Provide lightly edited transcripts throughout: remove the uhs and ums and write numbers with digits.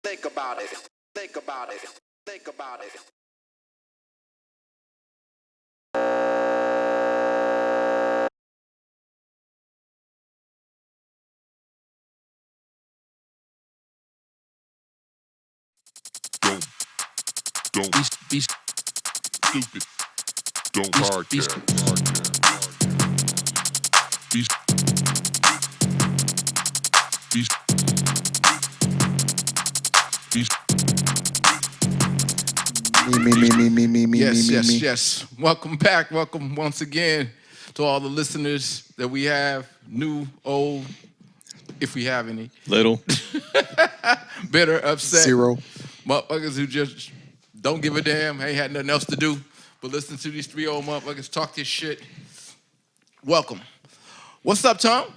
Think about it. Think about it. Think about it. Don't be stupid. Don't podcast. Me. Yes. Welcome back. Welcome once again to all the listeners that we have, new, old, if we have any. Little. Bitter, upset. Zero. Motherfuckers who just don't give a damn, ain't had nothing else to do but listen to these three old motherfuckers talk this shit. Welcome. What's up, Tom?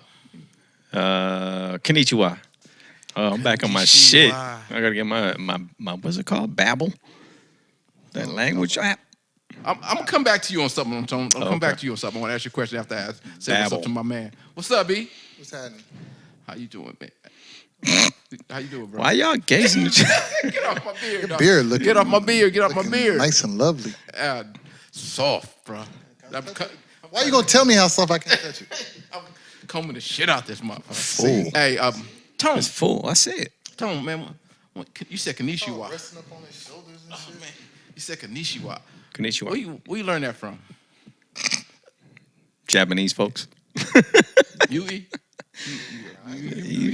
Konnichiwa. I'm back on my shit. I gotta get my what's it called? Babble? That language app? I'm gonna come back to you on something, Tom. I'll come Okay. back to you on something. I want to ask you a question after I say what's Babble. up to my man. What's up, B? What's happening? How you doing, man? How you doing, bro? Why y'all gazing at Get off my beard, dog. beard looking- Get off my beard. Get off my Looking beard. nice and lovely. Soft, bro. Why you gonna tell me how soft I can't touch it? I'm combing the shit out this motherfucker. See. Hey, Tom. It's full. I see it. Tom, man. You said Konnichiwa. Resting up on his shoulders and shit. Man, you said Konnichiwa. Konnichiwa. Where you learn that from? Japanese folks. You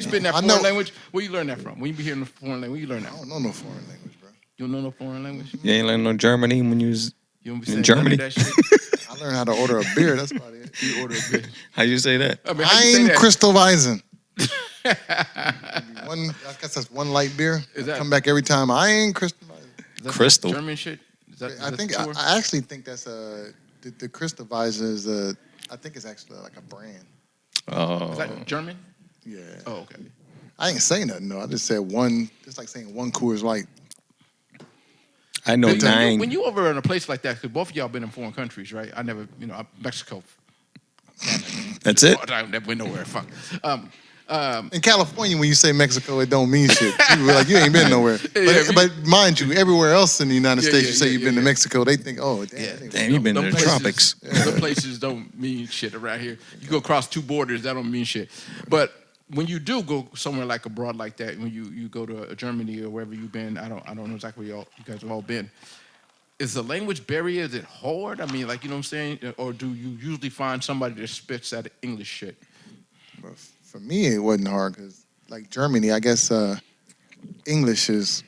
spitting that I foreign know- language? Where you learn that from? When you be hearing the foreign language, where you learn that I from? don't know no foreign language, bro. You don't know no foreign language? You ain't learning no Germany when you was You don't be in saying none of Germany. that shit? I learned how to order a beer. That's about it. You order a bit. How you say that? I mean, how you say I'm that? Crystal Weizen. I guess that's one light beer. Is that- Come back every time. I ain't Crystal Weizen. Is that Crystal. German shit? Is that, I think I actually think that's the Crystal Weizen is I think it's actually like a brand. Is that German? Yeah. Oh, okay. I ain't saying nothing though. I just said one. It's like saying one Coors Light. I know nine. When you over in a place like that, because both of y'all been in foreign countries, right? I never, Mexico. That's it? I never went nowhere. Fuck. In California, when you say Mexico, it don't mean shit. People are like, you ain't been nowhere. But mind you, everywhere else in the United States, you say you've been to Mexico, they think, oh, damn. Damn, you been to the tropics. Some places don't mean shit around here. You go across two borders, that don't mean shit. But when you do go somewhere like abroad like that, when you go to Germany or wherever you've been, I don't know exactly where you guys have all been. Is the language barrier, is it hard? I mean, like, you know what I'm saying? Or do you usually find somebody that spits that English shit? But for me, it wasn't hard because, like Germany, I guess English is.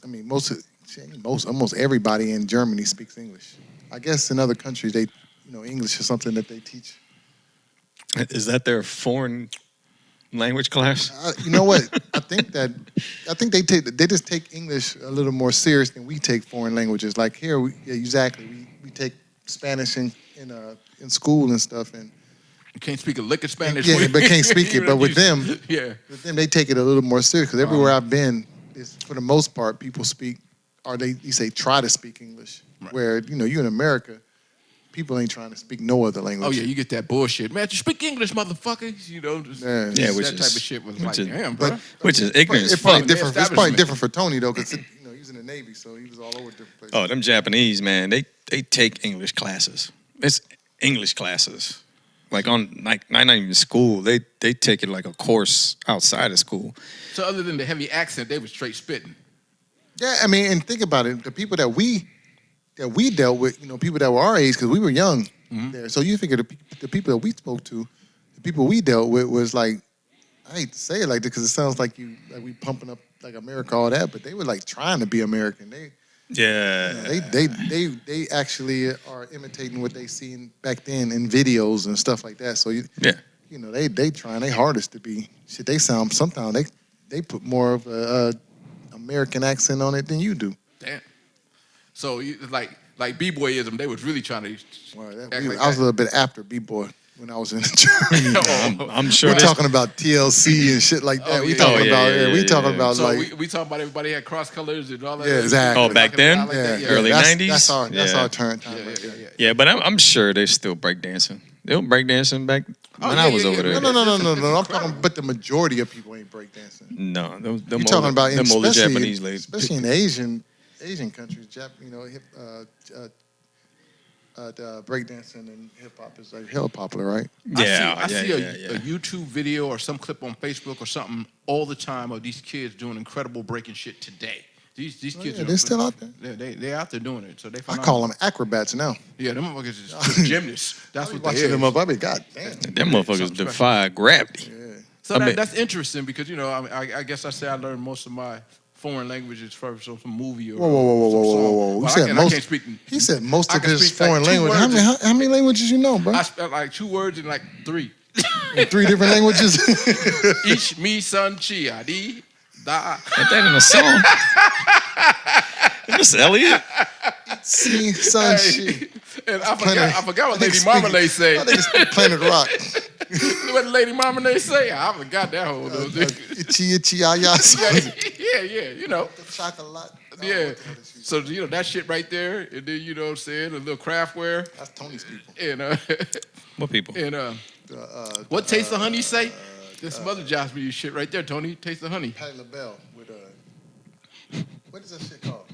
I mean, almost everybody in Germany speaks English. I guess in other countries, English is something that they teach. Is that their foreign language class? You know what? I think they just take English a little more serious than we take foreign languages. Like here, we take Spanish in school and stuff, and You can't speak a lick of Spanish. yeah, but can't speak it. But with them, they take it a little more serious because everywhere I've been, for the most part, people speak, or you say try to speak English. Right. Where you in America, people ain't trying to speak no other language. Oh yeah, you get that bullshit, man. You speak English, motherfucker. Yeah, which that is- type of shit was which like, is- damn, bro. Which is ignorant as It's probably fuck. different. It's probably Establishment. different for Tony though, because he was in the Navy, so he was all over different places. Oh, them Japanese, man, they take English classes. It's English classes. Like not even school. They take it like a course outside of school. So other than the heavy accent, they was straight spitting. Yeah, I mean, and think about it. The people that we dealt with, people that were our age, because we were young there. So you figure the people that we spoke to, the people we dealt with was like, I hate to say it like this because it sounds like we pumping up like America, all that, but they were like trying to be American. They actually are imitating what they seen back then in videos and stuff like that. So they trying their hardest to be shit. They sound sometimes they put more of a American accent on it than you do. Damn. So like b-boyism, they was really trying to. I was a little bit after B-boy when I was in Germany. I'm sure We're talking about TLC and shit like that. We talking about So like we talking about everybody had cross colors and all that. Yeah, exactly. Oh, back then? Like that, Early that's, 90s? That's our turn time. Yeah, right there. Yeah, but I'm sure they still break dancing. They were breakdancing back Oh, when yeah, I was yeah, over yeah. there. No. I'm talking, but the majority of people ain't breakdancing. No, them You're talking about them older especially, Japanese ladies. especially in Asian countries. The breakdancing and hip hop is like hell popular, right? I see a yeah. YouTube video or some clip on Facebook or something all the time of these kids doing incredible breaking shit today. These kids, Yeah, they're still out there. They out there doing it. So they. I call them acrobats now. Yeah, them motherfuckers is just gymnasts. That's what they Watching is. them up, I mean, God damn. Them motherfuckers defy gravity. So I mean- that's interesting because I guess I say I learned most of my foreign languages first from some movie or Whoa. some song. You Well, said I most. can't speak. He said most I of can his speak, like, foreign 2 language. How many languages you know, bro? I spent like 2 words in like 3. In 3 different languages. Ich, me, son, chi, adi, da. Ain't that in a song? Miss Elliott. See, son, shit. And I forgot what Lady Marmalade say. I think it's Planet Rock. What Lady Marmalade say? I forgot that whole Itchy, ah, ya. yeah, you know. Chocolate. Yeah. So that shit right there, and then what I'm saying, a little craftware. That's Tony's people. And What people? and what taste of honey say? This mother jobs me shit right there, Tony. Taste of honey. Patti LaBelle with what is that shit called?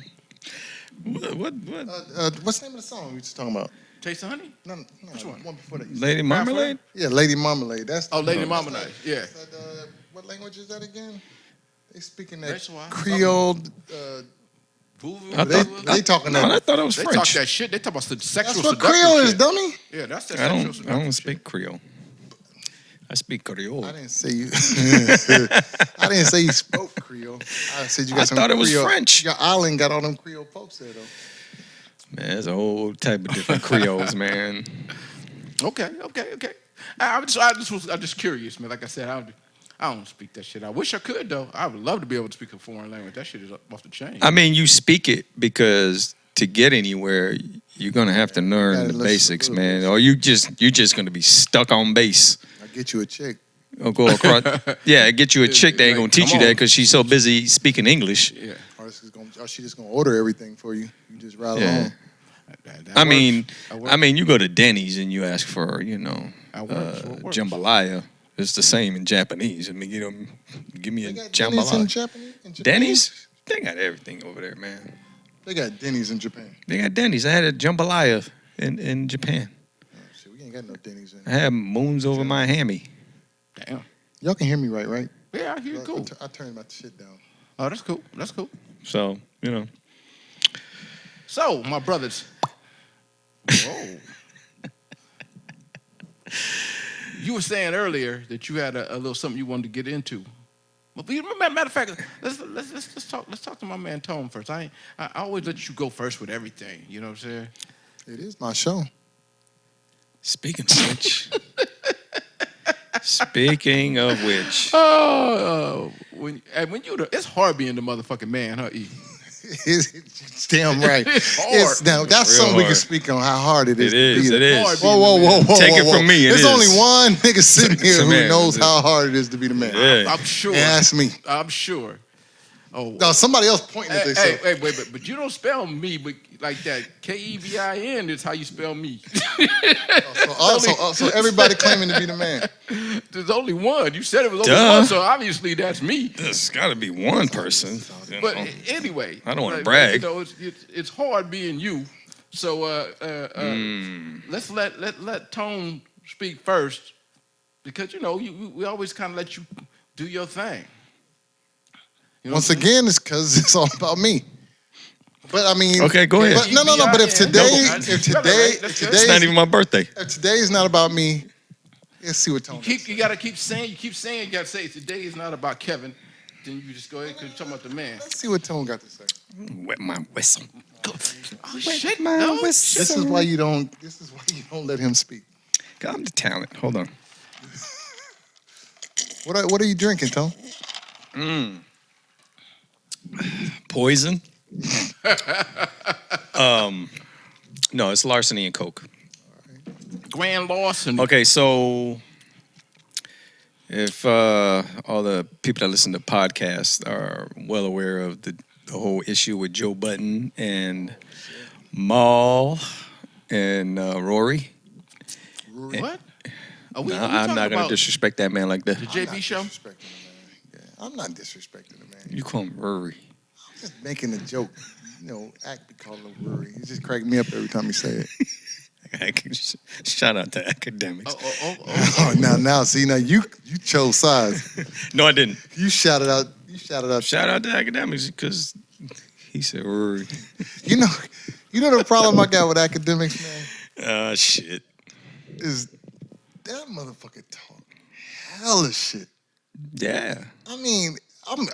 What? What's the name of the song we just talking about? Taste of honey? No, Which one? before that. Lady Marmalade? Yeah, Lady Marmalade. That's Lady Marmalade. Yeah. What language is that again? They speaking That's that why. Creole. I They talking No, I that. thought it was They French. talk that shit. They talk about sexual That's what seduction Creole is, shit. dummy. Yeah, that's that I sexual don't seduction speak Creole. I speak Creole. I didn't say you. I didn't say you spoke Creole. I said you got I some thought it was Creole. French. Your island got all them Creole folks there, though. Man, there's a whole type of different Creoles, man. Okay. I'm just curious, man. Like I said, I don't speak that shit. I wish I could though. I would love to be able to speak a foreign language. That shit is off the chain. I mean, you speak it because to get anywhere, you're gonna have to learn gotta the listen basics, a little man. Or you're just gonna be stuck on base. I'll get you a chick. Or go across. Yeah, get you a chick that ain't gonna Like, teach you come that on. because she's so busy speaking English. Yeah. Or she just gonna order everything for you. You just ride Yeah. along. That I works. mean, That works. I mean, you go to Denny's and you ask for, That works. What works? jambalaya. It's the same in Japanese. I mean, give me a They got Denny's in jambalaya. Japan. In Japan? Denny's? They got everything over there, man. They got Denny's in Japan. They got Denny's. I had a jambalaya in Japan. Oh, shit, we ain't got no Denny's in. I had moons over my hammy. Damn. Y'all can hear me right? Yeah, I hear you. Cool. I turned my shit down. Oh, that's cool. That's cool. So, So, my brothers. Whoa. You were saying earlier that you had a little something you wanted to get into. But matter of fact, let's talk. Let's talk to my man Tone first. I always let you go first with everything. You know what I'm saying? It is my show. Speaking of which. Speaking of which. When you it's hard being the motherfucking man, huh? E. It's damn right. It's hard. Now that's Real something we can hard. speak on how hard it is. It is, to be it the- is. Hard Whoa. Take it from me, it There's is. only one nigga sitting here who Man, knows it's- how hard it is to be the man. Yeah. I'm sure. And that's me. I'm sure. Oh. No, somebody else pointing at Hey, themselves. wait, but you don't spell me like that. Kevin is how you spell me. So everybody claiming to be the man. There's only one. You said it was only Duh. one, so obviously that's me. There's got to be one person. But anyway, I don't wanna like, brag. It's hard being you. So let's let Tone speak first, because we always kind of let you do your thing. You know Once what I'm saying? again, it's because it's all about me. But I mean, Okay, go ahead. But no. But if Yeah. today, No, if that's today, right. if That's good. It's not today's, even my birthday. if today's not about me, let's see what Tony. You gotta keep saying. You gotta say today is not about Kevin. Then you just go ahead because you're talking about the man. Let's see what Tone got to say. Wet my whistle. Oh shit! my No, whistle. This is why you don't. This is why you don't let him speak. I'm the talent. Hold on. What are you drinking, Tone? Poison. No, it's Larceny and Coke. Grand Lawson. Okay, so if all the people that listen to podcasts are well aware of the whole issue with Joe Budden and Maul and Rory. What? Are we I'm talking not gonna about disrespect that man like that. the I'm not JB show? disrespecting the man. Yeah, I'm not disrespecting the man. You call him Rory. I'm just making a joke. You know, Act be calling him Rory. He just crack me up every time he say it. Shout out to academics. Oh, now, see, now you chose sides. No, I didn't. You shouted out. Shout out to academics because he said Rory. You know the problem I got with academics, man, Shit. is that motherfucker talk hella shit. Yeah. I mean,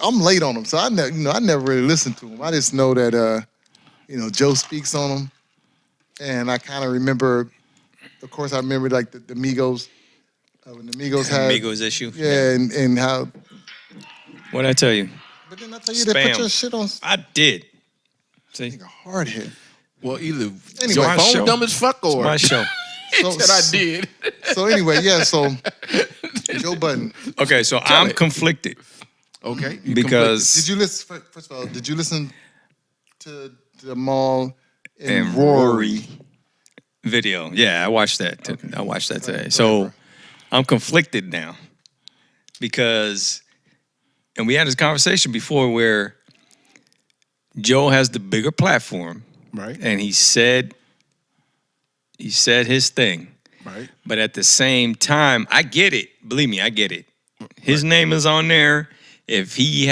I'm late on him, so I never really listened to him. I just know that Joe speaks on him, and I kind of remember. Of course, I remember like the Migos when the Migos had Migos issue. Yeah, and how. What'd I tell you? But then I tell you they put Spam. your shit on. I did. See, Nigga, hard hit. Well, either Anyway, your my phone show. dumb as fuck or my show. So- that I did. So anyway, yeah. So Joe Budden. Okay, so Tell I'm it. conflicted Okay. You because Did you listen? First of all, did you listen to the Mall and, And Rory? video. Yeah, I watched that. I watched that today. So I'm conflicted now because, and we had this conversation before where Joe has the bigger platform, Right. and he said his thing. Right. But at the same time, I get it. Believe me, I get it. His name is on there. If he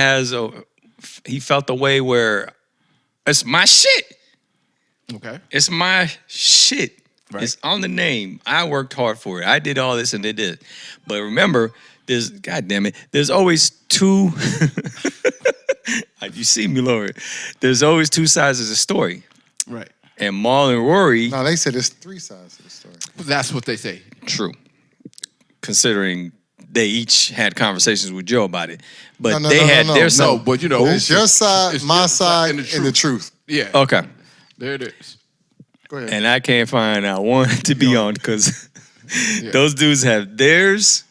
felt the way where it's my shit. Okay. It's my shit. Right. It's on the name. I worked hard for it. I did all this and did this. But remember, God damn it, there's always two. You see me, Lord. There's always two sides of the story. Right. And Maul and Rory, No, they said there's three sides to the story. That's what they say. true. Considering they each had conversations with Joe about it. But No, they had no. their No, side. No, but you know, It's your side, it's my your side, and and the truth. Yeah. Okay. There it is. Go ahead. And I can't find out one to be on because those dudes have theirs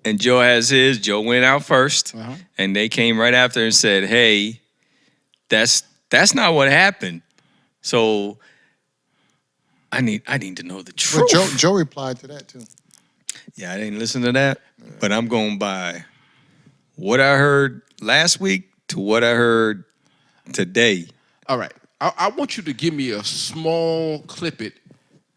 and Joe has his. Joe went out first and they came right after and said, hey, that's not what happened. So I need to know the But truth. Joe replied to that too. Yeah, I didn't listen to that, but I'm going by what I heard last week to what I heard today. All right. I want you to give me a small clip it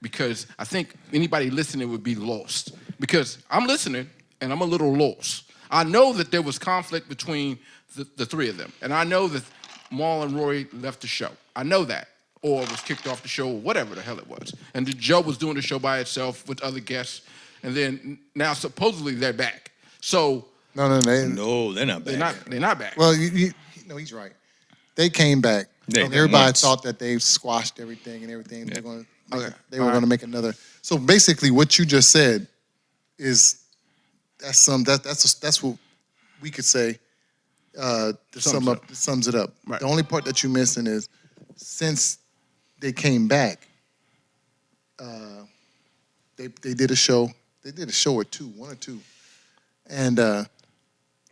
because I think anybody listening would be lost. Because I'm listening and I'm a little lost. I know that there was conflict between the three of them. And I know that Maul and Rory left the show. I know that. Or was kicked off the show or whatever the hell it was. And then Joe was doing the show by itself with other guests. And then now supposedly they're back. So No, No, they're not back. they're not back. Well, no, he's right. They came back. They- And everybody once. thought that they squashed everything and everything. They were Okay. going to make another. So basically, what you just said is that's what we could say to sums it up. Right. The only part that you're missing is since they came back, they did a show. They did a show or two, one or two, and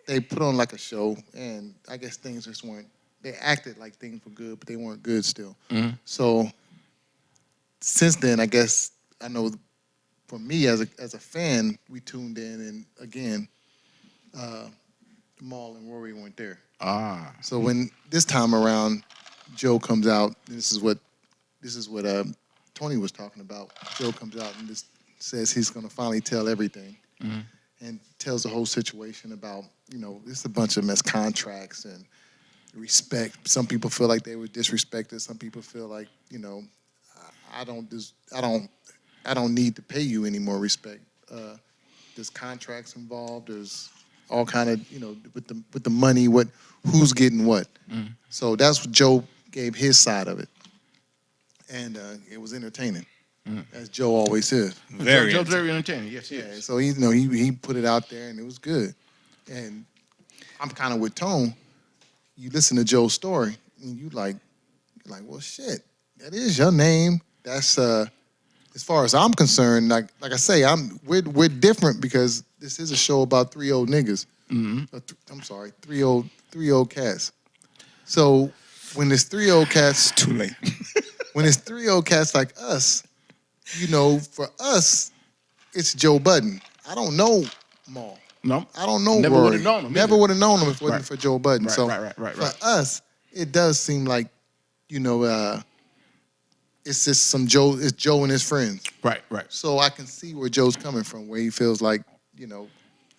they put on like a show. And I guess things just weren't. They acted like things were good, but they weren't good still. So since then, I guess I know for me as a fan, we tuned in, and again, Maul and Rory weren't there. So when this time around, Joe comes out. This is what Tony was talking about. Joe comes out and just says he's going to finally tell everything, and tells the whole situation about it's a bunch of miscontracts and respect. Some people feel like they were disrespected. Some people feel like I don't need to pay you any more respect. There's contracts involved. There's all kind of with the money, who's getting what. So that's what Joe gave his side of it, and it was entertaining, as Joe always is. Joe's very entertaining. Yes, he Yeah, is. so he put it out there and it was good. And I'm kind of with Tone. You listen to Joe's story and you're like, well, shit, that is your name. That's as far as I'm concerned. Like I say, we're different because this is a show about three old niggas. I'm sorry, three old cats. So when there's three old cats, Too late. when it's three old cats like us, for us, it's Joe Budden. I don't know Maul. No. I don't know Never Rory. would've known him Never either. would have known him if it wasn't Right. for Joe Budden. Right, So right. for us, it does seem like, it's just it's Joe and his friends. Right. So I can see where Joe's coming from, where he feels like,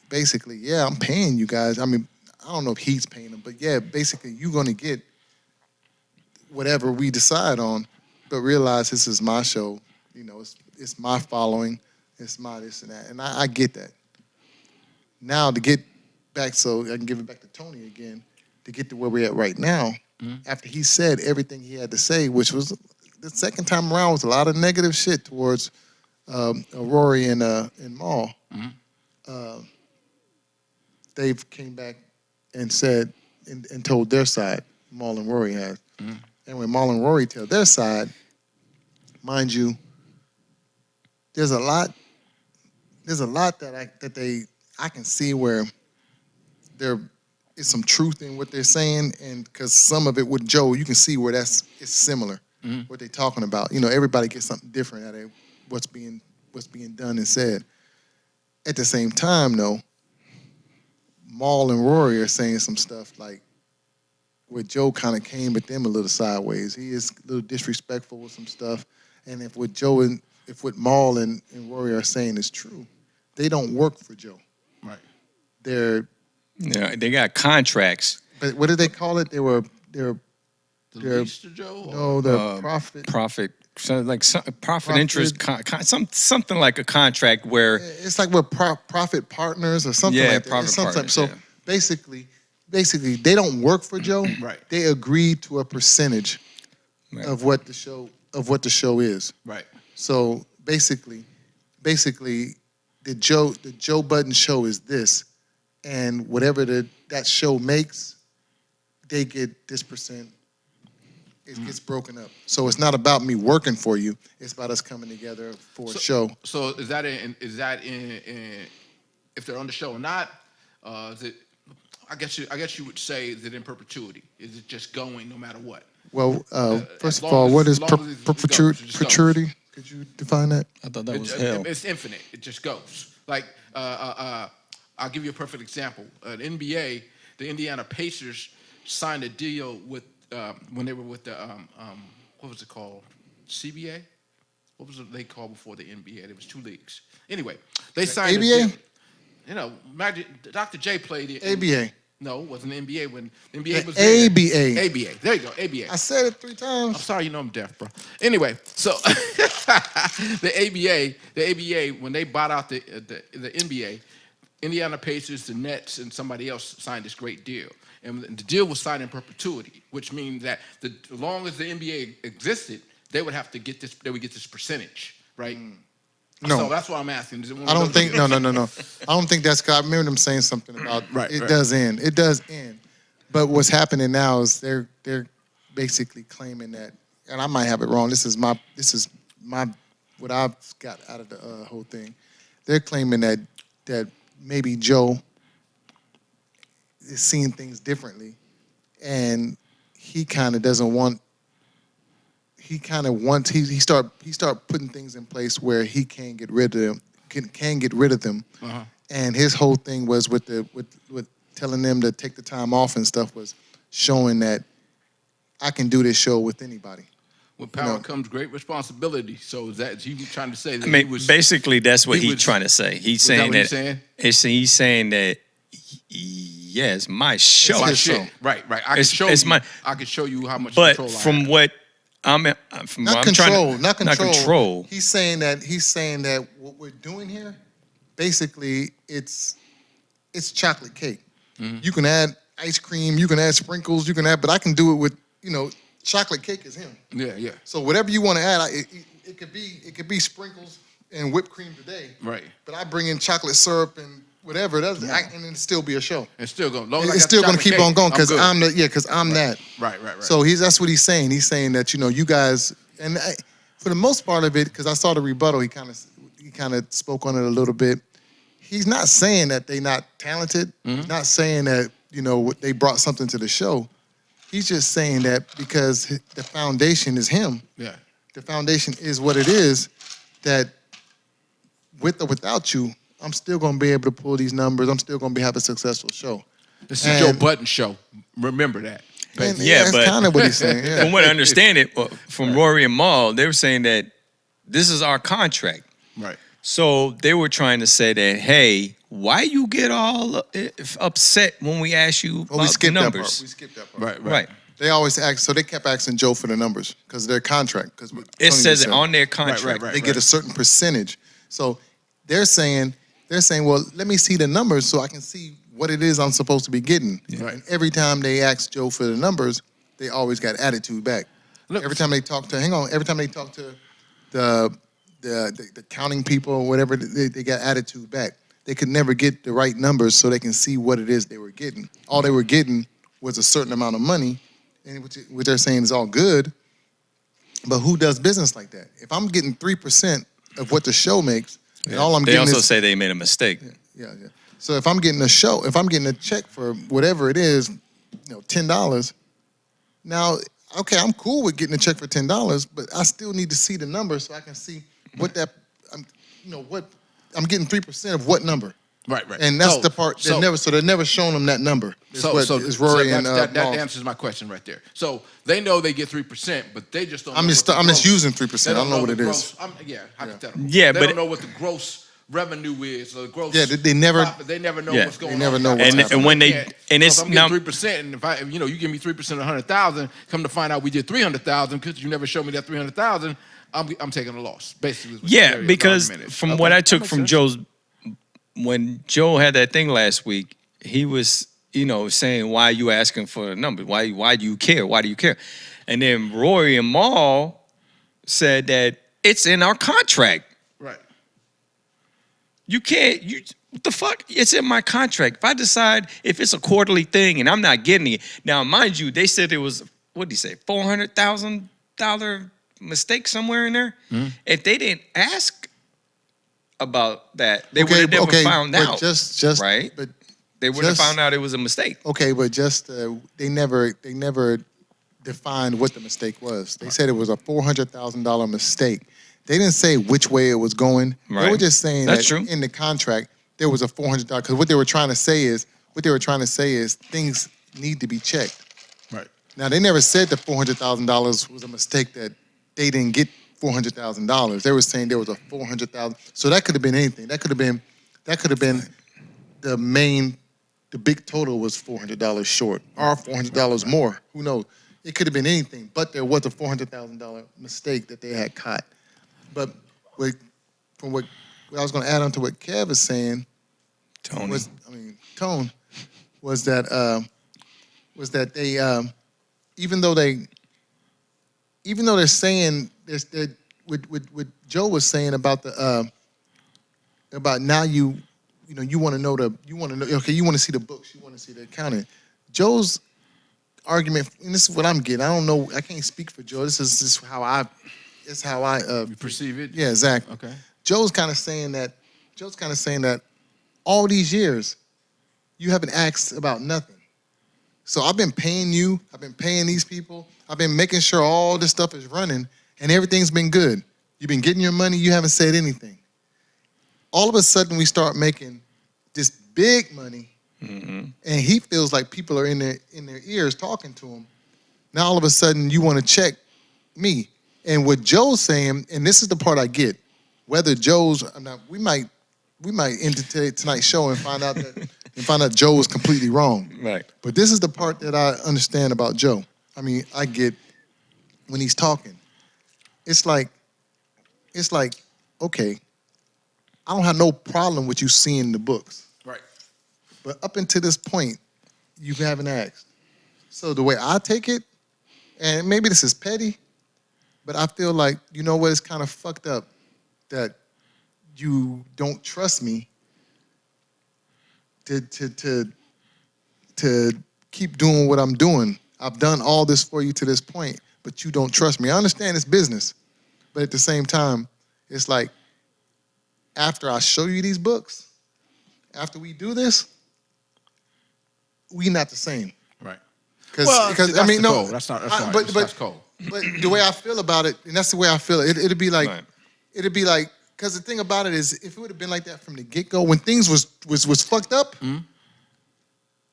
basically, yeah, I'm paying you guys. I mean, I don't know if he's paying them, but yeah, basically, you're going to get whatever we decide on, but realize this is my show. It's my following. It's my this and that. And I get that. Now, to get back, so I can give it back to Tony again, to get to where we're at right now, after he said everything he had to say, which was the second time around was a lot of negative shit towards Rory and Maul. Dave came back and said and told their side, Maul and Rory had. And when Maul and Rory tell their side, mind you, there's a lot that I can see where there is some truth in what they're saying, and because some of it with Joe, you can see where it's similar. What they're talking about. Everybody gets something different out of what's being done and said. At the same time, though, Maul and Rory are saying some stuff like where Joe kind of came at them a little sideways. He is a little disrespectful with some stuff. And if what Maul and Rory are saying is true, they don't work for Joe. Right. They got contracts. But what did they call it? They're The least to Joe? no, the profit. Profit interest, something like a contract where It's like we're profit partners or something Yeah, like that. profit It's something- partners, So yeah. basically, they don't work for Joe. Right. They agree to a percentage Right. of what the show is. Right. So basically, the Joe Budden show is this, and whatever that show makes, they get this percent. It gets broken up. So it's not about me working for you. It's about us coming together for a show. So is that in if they're on the show or not? Is it? I guess you would say, is it in perpetuity? Is it just going no matter what? Well, first as of long all, as- what is as long as it goes, it just perpetuity? Could you define that? I thought that was hell. It's infinite. It just goes. Like I'll give you a perfect example. The Indiana Pacers signed a deal with when they were with the what was it called? CBA? What was it they called before the NBA? There was two leagues. Anyway, they signed ABA? a deal. Imagine Dr. J played it. ABA. No, it wasn't the NBA when the NBA was The there. ABA. ABA. There you go. ABA. I said it 3 I'm times. sorry, I'm deaf, bro. Anyway, so the ABA, when they bought out the NBA, Indiana Pacers, the Nets, and somebody else signed this great deal. And the deal was signed in perpetuity, which means that as long as the NBA existed, they would have to get this. They would get this percentage, right? No. So that's what I'm asking. Is it one of I don't those- think. No. I don't think that's. I remember them saying something about Right, it right. does end. It does end. But what's happening now is they're basically claiming that, and I might have it wrong. This is my what I've got out of the whole thing. They're claiming that maybe Joe is seeing things differently, and he kind of doesn't want. He kind of wants. He start putting things in place where he can get rid of them. Can get rid of them. Uh-huh. And his whole thing was with telling them to take the time off and stuff was showing that I can do this show with anybody. With power know. comes great responsibility. So is that he was trying to say that I mean, he was basically, that's what he he's was- trying to say. He's that saying what he's saying? he's saying that yeah, it's my show. my his shit. show. Right. I can It's- show it's you. my- I can show you how much But control I from have. what I'm Not trying control. to, Not control. control. He's saying that what we're doing here, basically, it's chocolate cake. Mm-hmm. You can add ice cream, you can add sprinkles, but I can do it with chocolate cake is him. Yeah. So whatever you want to add, it could be sprinkles and whipped cream today. Right. But I bring in chocolate syrup and whatever it is, and it'll still be a show. It's still going. It's still going to keep on going because I'm that. Right. So that's what he's saying. He's saying that you guys, and for the most part of it, because I saw the rebuttal, he kind of spoke on it a little bit. He's not saying that they're not talented. He's not saying that they brought something to the show. He's just saying that because the foundation is him. Yeah. The foundation is what it is. That with or without you, I'm still gonna be able to pull these numbers. I'm still gonna have a successful show. This is Joe Budden show. Remember that. And Yeah, that's but- kind of what he's saying. Yeah. From what I understand it, from Rory and Maul, they were saying that this is our contract. Right. So they were trying to say that, hey, why you get all upset when we ask you about Well, we the skipped that part. numbers? We skipped that part. Right. They always ask, so they kept asking Joe for the numbers because their contract. Because It says it on their contract. Right. They get a certain percentage. So they're saying, well, let me see the numbers so I can see what it is I'm supposed to be getting. Right. And every time they ask Joe for the numbers, they always got attitude back. Look, every time they talk to the counting people or whatever, they got attitude back. They could never get the right numbers so they can see what it is they were getting. All they were getting was a certain amount of money, and which they're saying is all good. But who does business like that? If I'm getting 3% of what the show makes, and all I'm They getting also is say they made a mistake. yeah. So if I'm getting a check for whatever it is, $10. Now, okay, I'm cool with getting a check for $10, but I still need to see the number so I can see what that, what I'm getting 3% of what number. Right. And that's the part they're never showing them that number. Is Rory and that Paul. answers my question right there. So they know they get 3%, but they just don't. I'm know just what the gross- using 3%. they I don't know what the it is. gross- hypothetical. Yeah, they but- don't know what the gross revenue is or the gross. Yeah, they never- profit. They never know Yeah. what's going They on. never know what's And- happening. and when they- can't- and so it's if I'm now- getting 3%, and if you give me 3% of 100,000, come to find out we did 300,000 because you never showed me that 300,000. I'm taking a loss, basically. is what Yeah, the because argument is. from Okay, what I that took makes from sense. Joe's, when Joe had that thing last week, he was, saying, why are you asking for a number? Why do you care? Why do you care? And then Rory and Maul said that it's in our contract. Right. You can't, what the fuck? It's in my contract. If I decide if it's a quarterly thing and I'm not getting it, now mind you, they said it was, what did he say, $400,000 mistake somewhere in there? Mm-hmm. If they didn't ask about that, they would have never found but out. Just right? But They would have just- found out it was a mistake. okay, but just they never defined what the mistake was. They said it was a $400,000 mistake. They didn't say which way it was going. They were Right. just saying That's that true. in the contract there was a $400,000 because what they were trying to say is things need to be checked. Right. Now they never said the $400,000 was a mistake that they didn't get $400,000. They were saying there was a $400,000. So that could have been anything. That could have been the big total was $400 short or $400 more. Who knows? It could have been anything, but there was a $400,000 mistake that they had caught. But from what I was going to add on to what Kev is saying, Tony. was that they even though they're saying what Joe was saying about about now you want to know okay, you want to see the books, you want to see the accounting. Joe's argument, and this is what I'm getting. I don't know. I can't speak for Joe. This is how I You perceive it? yeah, exactly. Okay. Joe's kind of saying that all these years you haven't asked about nothing. So I've been paying you, I've been paying these people, I've been making sure all this stuff is running and everything's been good. You've been getting your money, you haven't said anything. All of a sudden we start making this big money, and he feels like people are in their ears talking to him. Now all of a sudden you want to check me. And what Joe's saying, and this is the part I get, whether Joe's, we might end tonight's show and find out Joe was completely wrong. Right. But this is the part that I understand about Joe. I mean, I get when he's talking. It's like, okay, I don't have no problem with you seeing the books. Right. But up until this point, you haven't asked. So the way I take it, and maybe this is petty, but I feel like, you know what, it's kind of fucked up that you don't trust me to keep doing what I'm doing. I've done all this for you to this point, but you don't trust me. I understand it's business, but at the same time, it's like, after I show you these books, after we do this, we not the same. Right. Because that's I mean, the no, code. That's not. That's but that's cold. but the way I feel about it, and that's the way I feel it. It'd be like, Right. it'd be like Because the thing about it is, if it would have been like that from the get-go, when things was fucked up,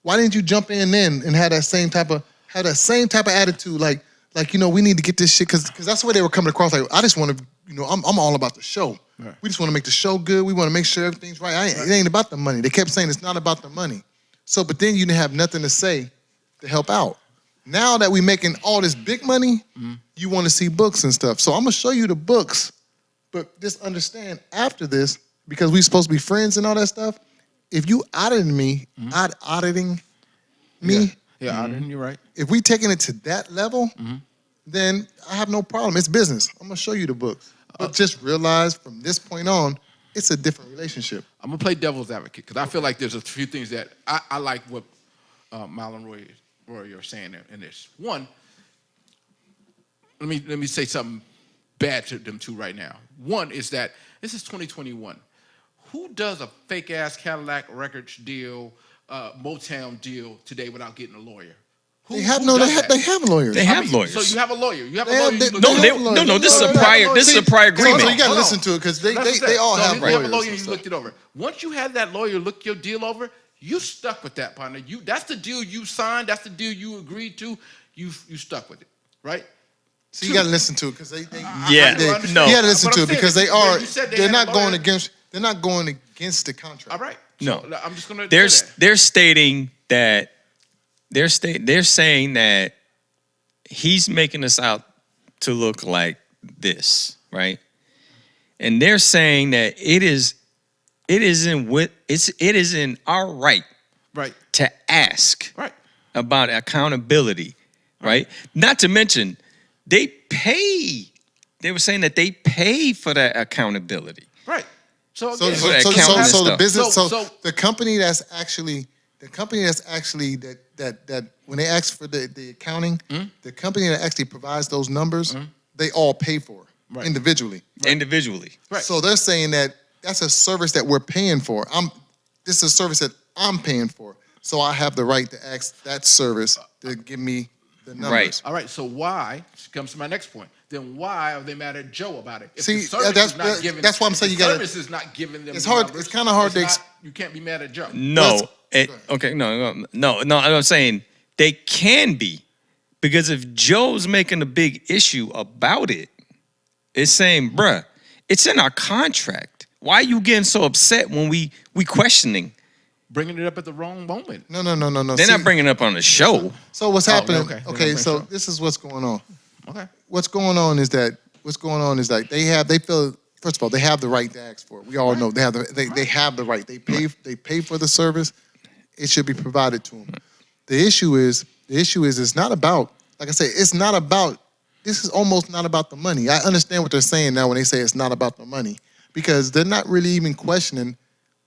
why didn't you jump in then and have that same type of attitude? Like we need to get this shit, because that's the way they were coming across. Like, I just want to, I'm all about the show. Right. We just want to make the show good. We want to make sure everything's right. It ain't about the money. They kept saying it's not about the money. So, but then you didn't have nothing to say to help out. Now that we're making all this big money, you want to see books and stuff. So I'm gonna show you the books. But just understand, after this, because we're supposed to be friends and all that stuff, if you auditing me, auditing me, auditing, you're right. if we taking it to that level, then I have no problem. It's business. I'm gonna show you the books. But just realize from this point on, it's a different relationship. I'm gonna play devil's advocate because I feel like there's a few things that I like what Marlon Roy are saying in this. One, let me say something bad to them two right now. One is that this is 2021. Who does a fake ass Cadillac Records deal, Motown deal today without getting a lawyer? They have lawyers. They have lawyers. So you have a lawyer. You have a They lawyer. have- No. This is a prior agreement. So you got to listen to it, because they all have You have a lawyers. lawyer and and you stuff. looked it over. Once you had that lawyer look your deal over, you stuck with that, partner. That's the deal you signed. That's the deal you agreed to. You stuck with it, right? So you got to listen to it, because no. you got to listen But to I'm it, because saying, you said they they're had not a going lawyer. against. They're not going against the contract. All right. No. So I'm just gonna. They're say that. they're stating that they're saying that he's making us out to look like this, right? And they're saying that it is in our right Right. to ask Right. about accountability, right? Not to mention they pay. They were saying that they pay for that accountability. Right. So So, again, so, that so, accounting so, and so the stuff. business, So- the company that's actually that when they ask for the accounting, the company that actually provides those numbers, they all pay for Right. individually. Individually. Right. So they're saying that that's a service that we're paying for. This is a service that I'm paying for. So I have the right to ask that service to give me the numbers. Right. all right. So why comes to my next point? Then why are they mad at Joe about it? If See, the service that's- is not giving, that's why I'm if saying the you gotta- service is not giving them. It's the hard- numbers, it's kinda hard to you can't be mad at Joe. No. Let's- No. I'm saying they can be, because if Joe's making a big issue about it, it's saying, bruh, it's in our contract. Why are you getting so upset when we questioning? Bringing it up at the wrong moment. No. They're See, not bringing it up on the show. So what's happening? okay. They're not Okay, bringing so show. this is what's going on. Okay. What's going on is that they feel, first of all, they have the right to ask for it. We all know they have the right. They pay for the service. It should be provided to them. The issue is it's not about, like I say, this is almost not about the money. I understand what they're saying now when they say it's not about the money, because they're not really even questioning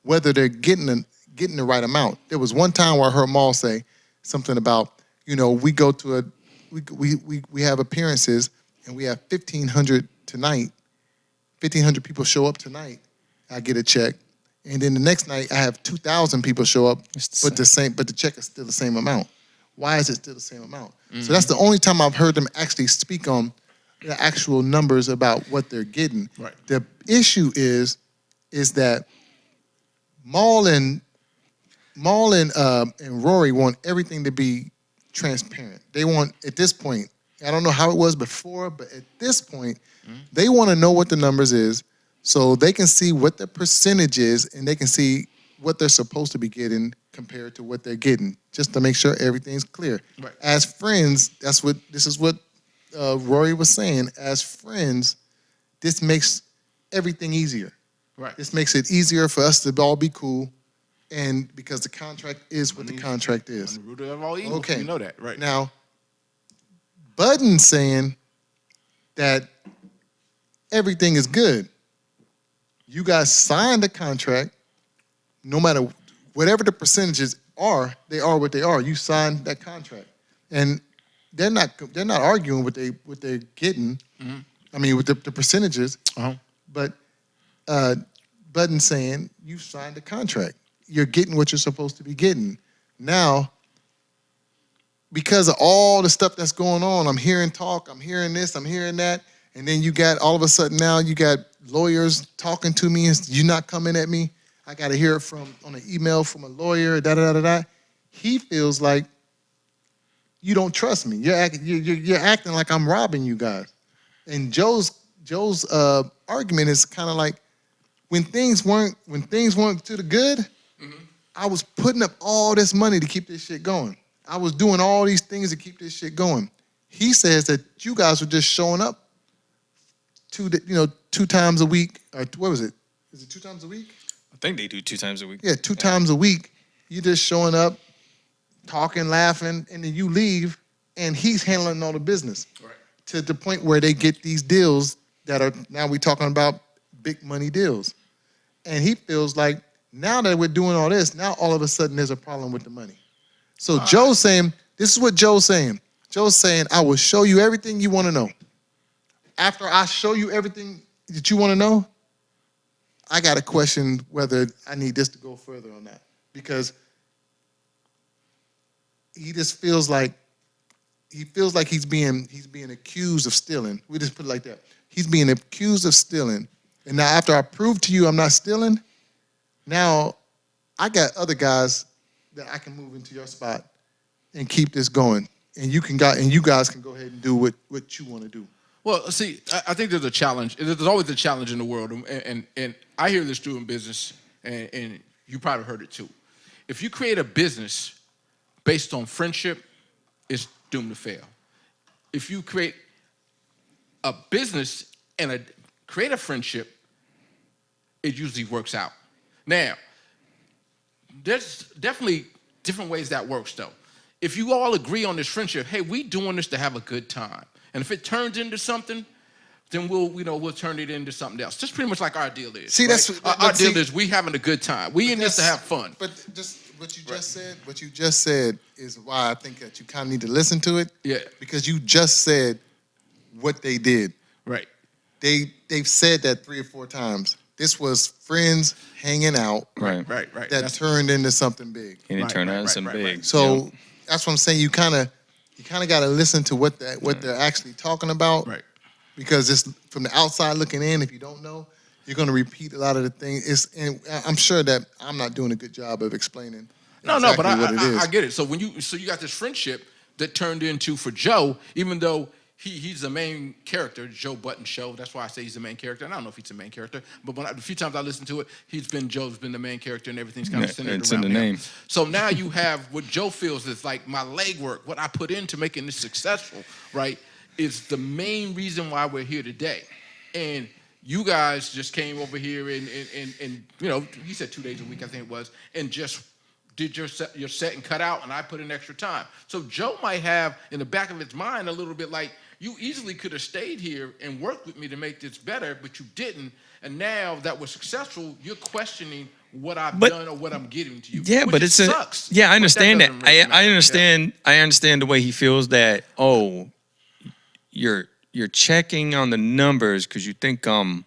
whether they're getting the right amount. There was one time where I heard Maul say something about, we go to we have appearances and we have 1,500 tonight. 1,500 people show up tonight. I get a check, and then the next night I have 2,000 people show up, but the check is still the same amount. Why is it still the same amount? So that's the only time I've heard them actually speak on the actual numbers about what they're getting. Right. The issue is that Maul and Rory want everything to be transparent. They want, at this point, I don't know how it was before, but at this point, they want to know what the numbers is, so they can see what the percentage is, and they can see what they're supposed to be getting compared to what they're getting, just to make sure everything's clear. Right. As friends, this is what Rory was saying. As friends, this makes everything easier. Right. This makes it easier for us to all be cool, and because the contract is what the contract is. On the root of all evil. Okay. You know that, right? Now, Budden saying that everything is good. You guys signed the contract. No matter whatever the percentages are, they are what they are. You signed that contract, and they're not arguing what they're getting. I mean, with the percentages. But Budden saying you signed the contract. You're getting what you're supposed to be getting. Now, because of all the stuff that's going on, I'm hearing talk, I'm hearing this, I'm hearing that, And then you got all of a sudden now you got lawyers talking to me and you not coming at me. I got to hear it on an email from a lawyer. Da da da da. He feels like you don't trust me. You're acting like I'm robbing you guys. And Joe's argument is kind of like when things weren't to the good, I was putting up all this money to keep this shit going. I was doing all these things to keep this shit going. He says that you guys were just showing up 2 times a week. Or what was it? Is it 2 times a week? I think they do 2 times a week. Yeah, 2 times a week. You just showing up, talking, laughing, and then you leave, and he's handling all the business. Right. To the point where they get these deals that are, now we're talking about big money deals. And he feels like now that we're doing all this, now all of a sudden there's a problem with the money. So Joe's saying, this is what Joe's saying. Joe's saying, I will show you everything you want to know. After I show you everything that you want to know, I got to question whether I need this to go further on that. Because he just feels like he's being accused of stealing. We just put it like that. He's being accused of stealing. And now after I prove to you I'm not stealing, now I got other guys that I can move into your spot and keep this going. And you guys can go ahead and do what you want to do. Well, see, I think there's a challenge. There's always a challenge in the world, and I hear this too in business, and you probably heard it too. If you create a business based on friendship, it's doomed to fail. If you create a business and create a friendship, it usually works out. Now, there's definitely different ways that works, though. If you all agree on this friendship, hey, we doing this to have a good time. And if it turns into something, then we'll turn it into something else. Just pretty much like our deal is. See, right? Our deal is we having a good time. We in this to have fun. But just what you just said is why I think that you kind of need to listen to it. Yeah. Because you just said what they did. Right. They've said that 3 or 4 times. This was friends hanging out. Right. That turned into something big. And it turned out into something big. So that's what I'm saying. You kind of got to listen to what they're actually talking about. Right. Because it's from the outside looking in, if you don't know, you're going to repeat a lot of the things. And I'm sure that I'm not doing a good job of explaining But what it is. I get it. So you got this friendship that turned into, for Joe, even though he's the main character, Joe Button Show. That's why I say he's the main character. And I don't know if he's the main character, but the few times I listen to it, Joe's been the main character, and everything's kind of centered it's around in the him. name. So now you have what Joe feels is like my legwork, what I put into making this successful, right, is the main reason why we're here today. And you guys just came over here and you said 2 days a week, I think it was, and just did your set and cut out, and I put in extra time. So Joe might have in the back of his mind a little bit like, you easily could have stayed here and worked with me to make this better, but you didn't. And now that we're successful, you're questioning what I've done or what I'm giving to you. Yeah, which but sucks. I understand that. Really I understand. Yeah. I understand the way he feels that. Oh, you're checking on the numbers because you think robbing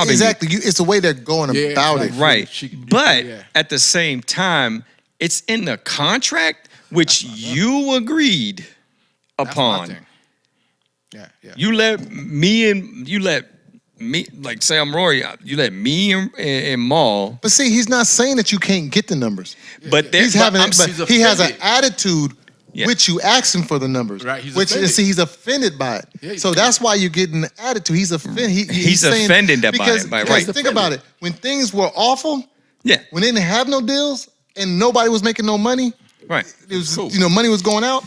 exactly. It's the way they're going about it. Right. But at the same time, it's in the contract which you agreed upon. Yeah. You let me, like say I'm Rory, you let me and Maul. But see, he's not saying that you can't get the numbers. But he has an attitude which you ask him for the numbers. Right. He's offended. He's offended by it. Yeah, so that's why you get an attitude. He's offended. He's offended by it. Right. Think about it. When things were awful, when they didn't have no deals and nobody was making no money, right? It was cool. Money was going out.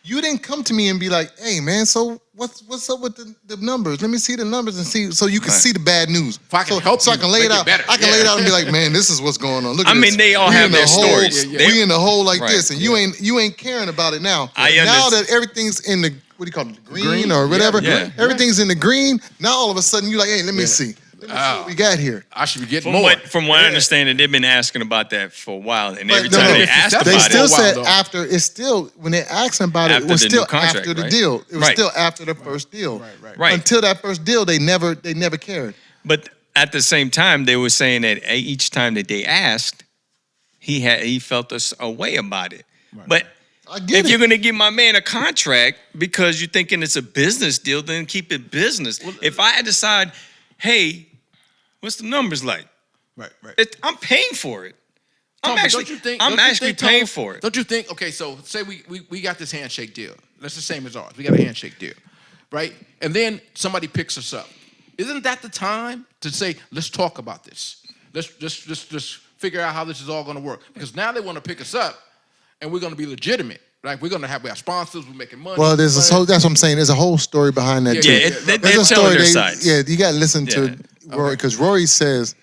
You didn't come to me and be like, "Hey, man, so what's up with the numbers? Let me see the numbers and see, so you can see the bad news. If I can help so I can lay it out. better. I can lay it out and be like, man, this is what's going on. Look at I this. mean, they all have their stories. We in the hole like this, and you ain't caring about it now. Now that everything's in the, what do you call it, the green or whatever, everything's in the green. Now all of a sudden you're like, hey, let me see. Let me see what we got here. I should be getting more. From what I understand, they've been asking about that for a while, and every time they asked about it, they still said after. It's still when they asked about it, it was still after the deal. It was still after the first deal. Right. Until that first deal, they never cared. But at the same time, they were saying that each time that they asked, he felt a way about it. But I get If it. you're gonna give my man a contract because you're thinking it's a business deal, then keep it business. If I decide, hey, what's the numbers like? Right. I'm paying for it. Tom, I'm but actually, don't you think, I'm don't you actually think, paying Tom, for it. Don't you think? Okay, so say we got this handshake deal. That's the same as ours. We got a handshake deal, right? And then somebody picks us up. Isn't that the time to say, let's talk about this? Let's just figure out how this is all going to work. Because now they want to pick us up, and we're going to be legitimate. Like we're going to have our sponsors. We're making money. Well, that's what I'm saying. There's a whole story behind that too. Yeah, they're There's a telling story. their sides. Yeah, you got to listen to Yeah. Rory because Rory says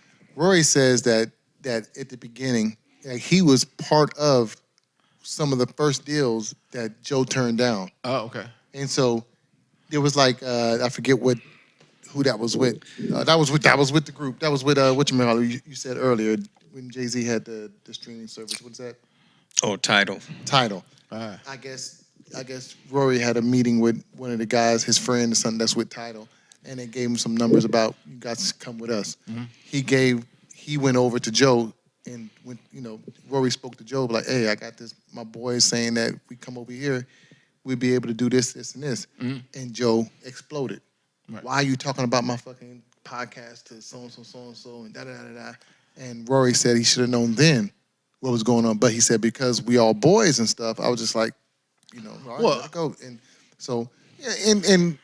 that at the beginning he was part of some of the first deals that Joe turned down. Oh, okay. And so it was like I forget who that was with. That was with the group. That was with whatchamacallit you said earlier when Jay-Z had the streaming service. What's that? Oh, Tidal. I guess Rory had a meeting with one of the guys, his friend or something that's with Tidal, and they gave him some numbers about you guys come with us. Mm-hmm. He went over to Joe and when Rory spoke to Joe like, hey, I got this. My boy is saying that if we come over here, we'll be able to do this, this, and this. Mm-hmm. And Joe exploded. Right. Why are you talking about my fucking podcast to so and so and da da da da? And Rory said he should have known then what was going on, but he said because we all boys and stuff, I was just like, all right, Well- let's go. And so, yeah, and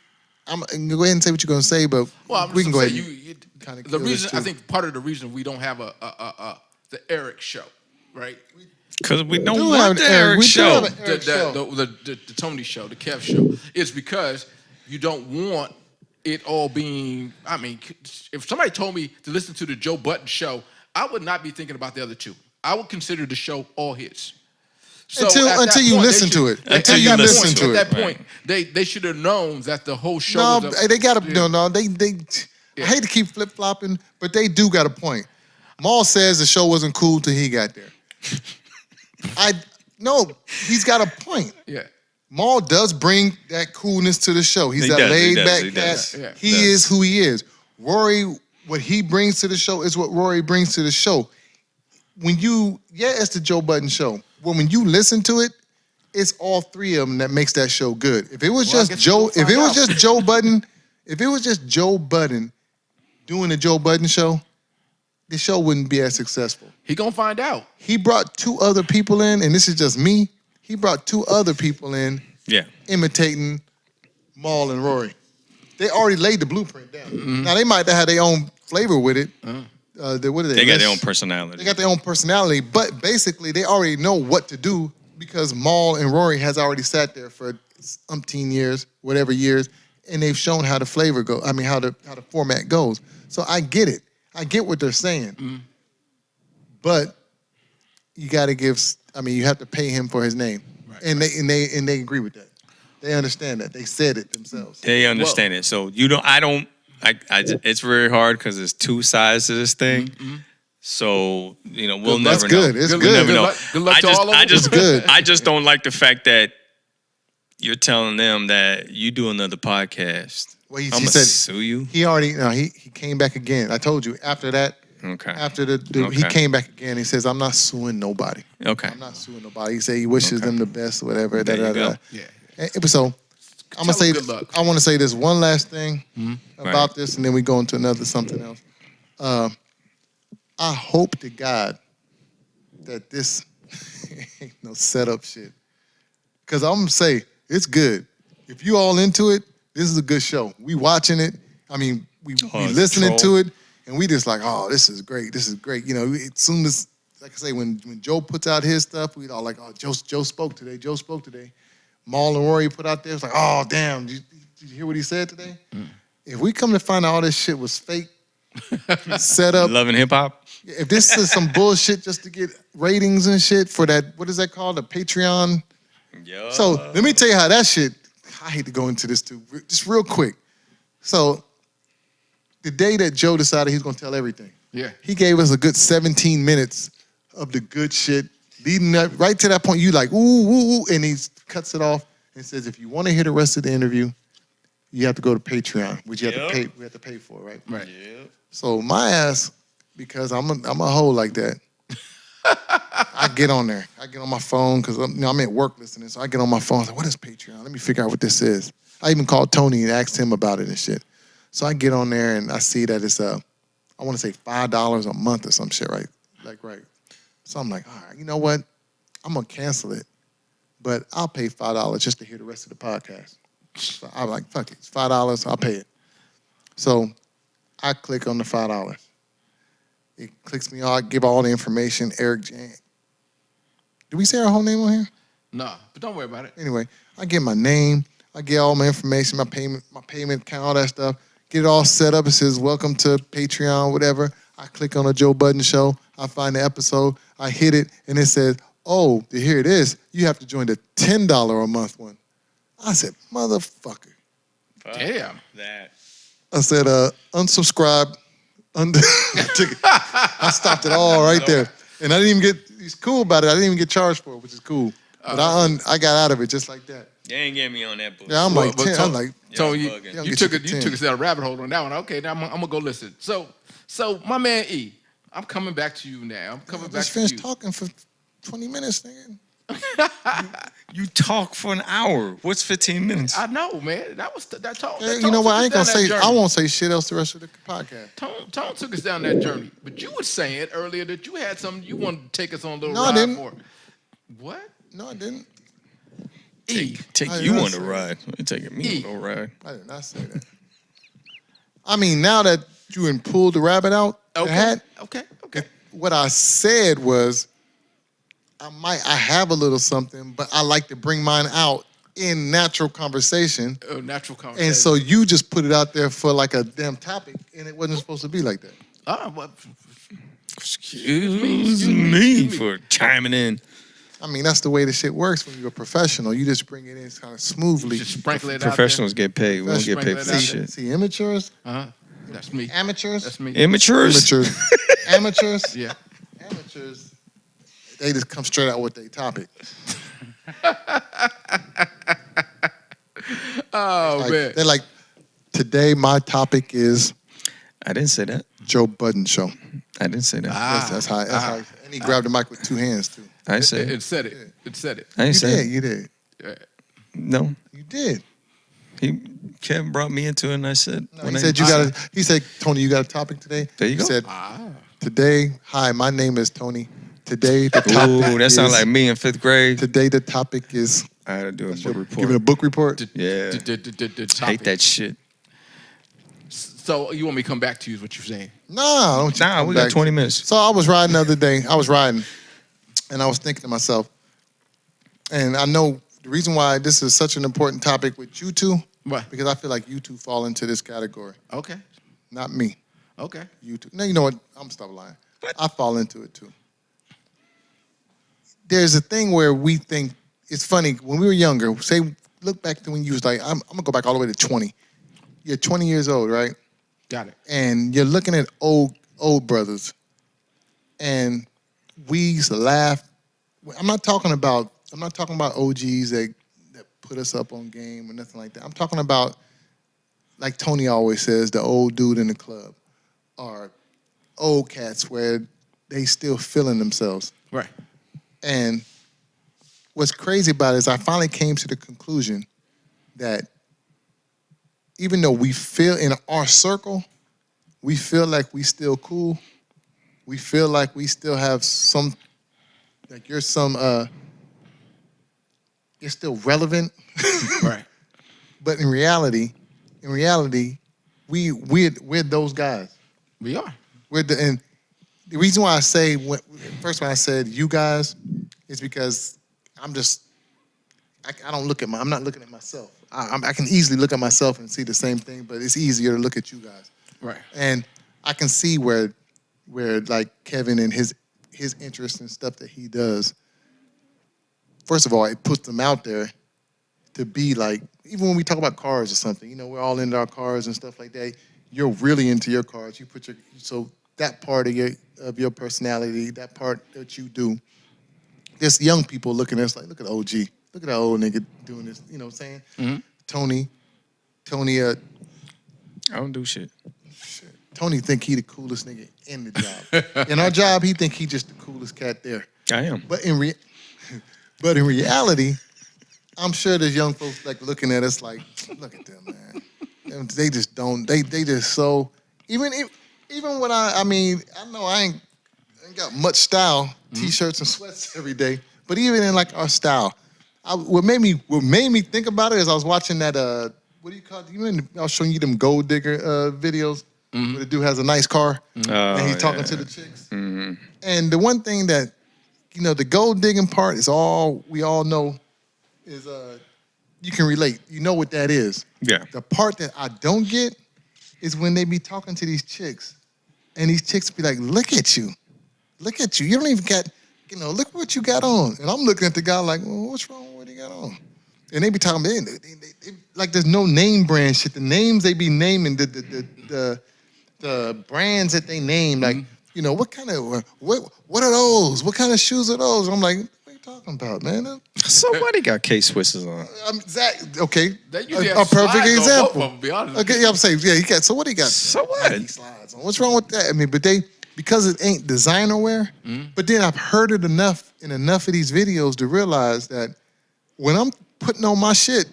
I'm go ahead and say what you're gonna say, but Well, I'm we can go just ahead. saying, and kinda the kill this reason too. I think part of the reason we don't have the Eric show, right? Because we do don't have want the an Eric- Eric we do show. have an Eric show. The Tony show, the Kev show, is because you don't want it all being. I mean, if somebody told me to listen to the Joe Budden show, I would not be thinking about the other two. I would consider the show all his. So Until- at that until you point, they listen to it. at Until that you point- listen to At it, that right. point, they should have known that the whole show. No, was a, they got to yeah. no. They. I hate to keep flip flopping, but they do got a point. Maul says the show wasn't cool till he got there. He's got a point. Yeah. Maul does bring that coolness to the show. He's He that does, he laid does, back he cat. does. Yeah. He is who he is. Rory, what he brings to the show is what Rory brings to the show. It's the Joe Budden show. When you listen to it, it's all three of them that makes that show good. If it was Well, I just guess Joe, we'll if it find was out. just Joe Budden, if it was just Joe Budden doing the Joe Budden show, the show wouldn't be as successful. He gonna find out. He brought two other people in, and this is just me. He brought two other people in Yeah. imitating Maul and Rory. They already laid the blueprint down. Now they might have their own flavor with it. What are They got their own Les- personality. They got their own personality, but basically they already know what to do because Maul and Rory has already sat there for umpteen years, whatever years, and they've shown how the flavor go. I mean, how the format goes. So I get it. I get what they're saying, but you got to give. I mean, you have to pay him for his name, and they agree with that. They understand that. They said it themselves. They understand it. So you don't. I don't. It's very hard because there's two sides to this thing. So we'll That's never good. know. It's We'll good. never Good know. luck- good luck to all of them. It's good. I just don't like the fact that you're telling them that you do another podcast. Well, he I'm gonna said sue you. he already. No, he came back again. I told you after that. Okay. After he Okay. came back again. He says, "I'm not suing nobody. Okay. I'm not suing nobody." He said he wishes them the best, or whatever. There you go. Yeah. So I'm gonna say. good luck. I want to say this one last thing about Right. this, and then we go into something else. I hope to God that this ain't no setup shit, because I'm gonna say it's good. If you all into it, this is a good show. We watching it. I mean, we it's listening troll. to it, and we just like, oh, this is great. This is great. As soon as, like I say, when Joe puts out his stuff, we all like, oh, Joe spoke today. Joe spoke today. Maul and Rory put out there. It's like, oh, damn. Did you hear what he said today? If we come to find out all this shit was fake, set up, Loving hip hop. if this is some bullshit just to get ratings and shit for that, what is that called? The Patreon? Yeah. So let me tell you how that shit, I hate to go into this too, just real quick. So the day that Joe decided he's gonna tell everything, Yeah. he gave us a good 17 minutes of the good shit, leading up right to that point. You like, ooh, ooh, ooh, and he cuts it off and says, if you wanna hear the rest of the interview, you have to go to Patreon, which you have to pay, we have to pay for, right? Right. So my ass, because I'm a hoe like that, I I get on there. I get on my phone because I'm at work listening. So I get on my phone. I was like, what is Patreon? Let me figure out what this is. I even called Tony and asked him about it and shit. So I get on there and I see that it's I want to say $5 a month or some shit, right? Right. So I'm like, all right, you know what? I'm gonna cancel it, but I'll pay $5 just to hear the rest of the podcast. So I'm like, fuck it, it's $5. I'll pay it. So I click on the $5. It clicks me on. I give all the information. Eric Jan. Did we say our whole name on here? Nah, but don't worry about it. Anyway, I get my name. I get all my information, my payment account, all that stuff. Get it all set up. It says, welcome to Patreon, whatever. I click on the Joe Budden Show. I find the episode. I hit it, and it says, oh, here it is. You have to join the $10 a month one. I said, motherfucker. Damn. That. I said, unsubscribe. I stopped it all right there. And I didn't even get, he's cool about it. I didn't even get charged for it, which is cool. But I got out of it just like that. They ain't get me on that book. Yeah, I'm Well, like but 10. I'm like, So Yeah, you took us down a rabbit hole on that one. Okay, now I'm gonna go listen. So my man E, I'm coming back to you now. I'm coming back just to finished you. talking for 20 minutes, nigga. You talk for an hour. What's 15 minutes? I know, man. That talk. Hey, you know what? I ain't gonna say. I won't. won't say shit else the rest of the podcast. Tone took us down that journey, but you were saying earlier that you had something you wanted to take us on a little No, I ride didn't. for. What? No, I didn't. E. Take I you did on not the say ride. You taking me on a ride. I did not say that. I mean, now that you and pulled the rabbit out, the hat. Okay. What I said was, I have a little something, but I like to bring mine out in natural conversation. Natural conversation. And so you just put it out there for like a damn topic, and it wasn't supposed to be like that. Well, Excuse me for chiming in. I mean, that's the way the shit works when you're a professional. You just bring it in kind of smoothly. just sprinkle it Professionals get paid. We don't get paid for Sprinkle it this out there. shit. See, amateurs, That's me. amateurs, That's me. Immatures? amateurs, Yeah. amateurs. They just come straight out with their topic. Oh man. They're like, today my topic is I didn't say that. Joe Budden Show. I didn't say that. That's how. And he grabbed the mic with two hands too. I didn't say It it. said it. It said it. I didn't You say did. it. You did. No. You did. Kevin brought me into it and I said, No, he said you got. He said, Tony, you got a topic today. There you He go. said, today. Hi, my name is Tony. Today the topic. Ooh, that sounds like me in 5th grade. Today the topic is. I had to do a book report. Giving a book report. Yeah. Hate that shit. So you want me to come back to you is what you're saying? Nah, don't you Nah, come we got back. 20 minutes. So I was riding the other day. And I was thinking to myself, and I know the reason why this is such an important topic with you two, What? because I feel like you two fall into this category, Okay. not me. Okay. You two. No, you know what? I'm gonna stop lying. I fall into it too. There's a thing where we think it's funny when we were younger. Say, look back to when you was like, I'm gonna go back all the way to 20. You're 20 years old, right? Got it. And you're looking at old brothers, and we used to laugh. I'm not talking about OGs that put us up on game or nothing like that. I'm talking about, like Tony always says, the old dude in the club, or old cats where they still feeling themselves. Right. And what's crazy about it is I finally came to the conclusion that even though we feel in our circle, we feel like we still cool. We feel like we still have some, like you're still relevant. Right. But in reality, we're those guys. We are. And the reason why I say, first when I said you guys, is because I don't look at I'm not looking at myself. I can easily look at myself and see the same thing, but it's easier to look at you guys. Right. And I can see where like Kevin and his interest in stuff that he does. First of all, it puts them out there to be like, even when we talk about cars or something, you know, we're all into our cars and stuff like that. You're really into your cars. So that part of your personality, that part that you do, there's young people looking at us like, look at OG. Look at that old nigga doing this. You know what I'm saying? Mm-hmm. Tony, I don't do shit. Tony think he the coolest nigga in the job. In our job, he think he just the coolest cat there. I am. But in reality, I'm sure there's young folks like looking at us like, look at them, man. They just don't. They just so even when I know I ain't got much style, t-shirts and sweats every day. But even in like our style, what made me think about it is I was watching that what do you call it? I was showing you them gold digger videos where the dude has a nice car and he's talking to the chicks. Mm-hmm. And the one thing that the gold digging part is we all know is you can relate. You know what that is. Yeah. The part that I don't get is when they be talking to these chicks and these chicks be like, look at you. Look at you. You don't even got, look what you got on. And I'm looking at the guy like, well, what's wrong with what he got on? And they be talking, they, like there's no name brand shit. The names they be naming, the brands that they name, like, what kind of, what are those? What kind of shoes are those? I'm like, what are you talking about, man? Somebody got K-Swisses on. Okay, That usually a have perfect slides on example. both of them, be honest. Okay, yeah, I'm saying, yeah, he got, so what he got? So what? Nike slides on. What's wrong with that? I mean, but because it ain't designer wear, but then I've heard it enough in enough of these videos to realize that when I'm putting on my shit,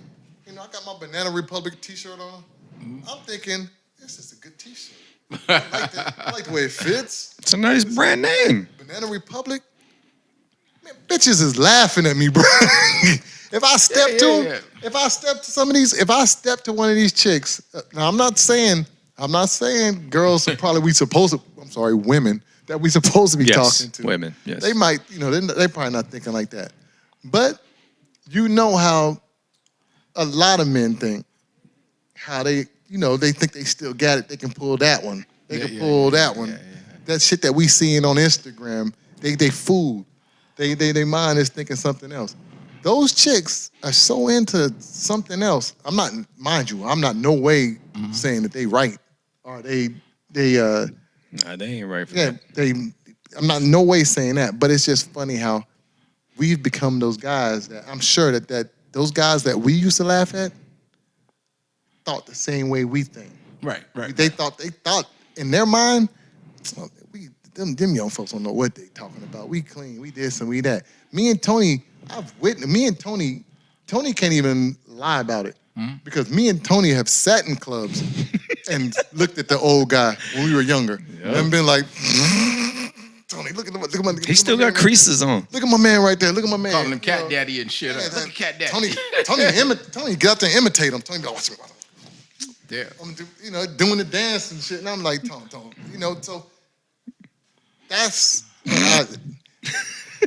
I got my Banana Republic t-shirt on, I'm thinking, this is a good t-shirt. I like the way it fits. It's a nice brand name. Banana Republic. Man, bitches is laughing at me, bro. If I step if I step to one of these chicks, now I'm not saying girls are probably women that we supposed to be talking to. Women, yes. They might, they probably not thinking like that. But how a lot of men think, how they think they still got it. They can pull that one. They can pull that one. That shit that we seeing on Instagram, they fooled. They mind is thinking something else. Those chicks are so into something else. I'm not no way saying that they right or they Nah, they ain't right for that. I'm not no way saying that, but it's just funny how we've become those guys that I'm sure that those guys that we used to laugh at thought the same way we think. Right. They thought in their mind, them young folks don't know what they talking about. We clean, we this and we that. Me and Tony, Tony can't even lie about it. Because me and Tony have sat in clubs and looked at the old guy when we were younger and been like, Tony, look at my He still got creases on. Look at my man right there. Look at my man. Calling him cat daddy and shit. Look at cat daddy. Tony get out there and imitate him. Tony be like, watch me. Yeah. I'm doing the dance and shit. And I'm like, Tony. So that's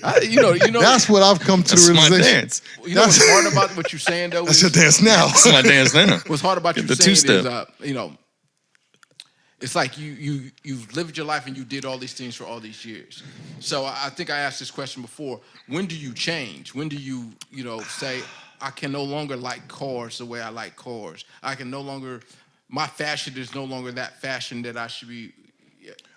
that's what I've come to That's the my realization. dance. You know what's hard about what you're saying though? That's your dance now. That's my dance now. What's hard about you The saying two-step. is, it's like you've lived your life and you did all these things for all these years. So I think I asked this question before. When do you change? When do you say I can no longer like cars the way I like cars? I can no longer. My fashion is no longer that fashion that I should be.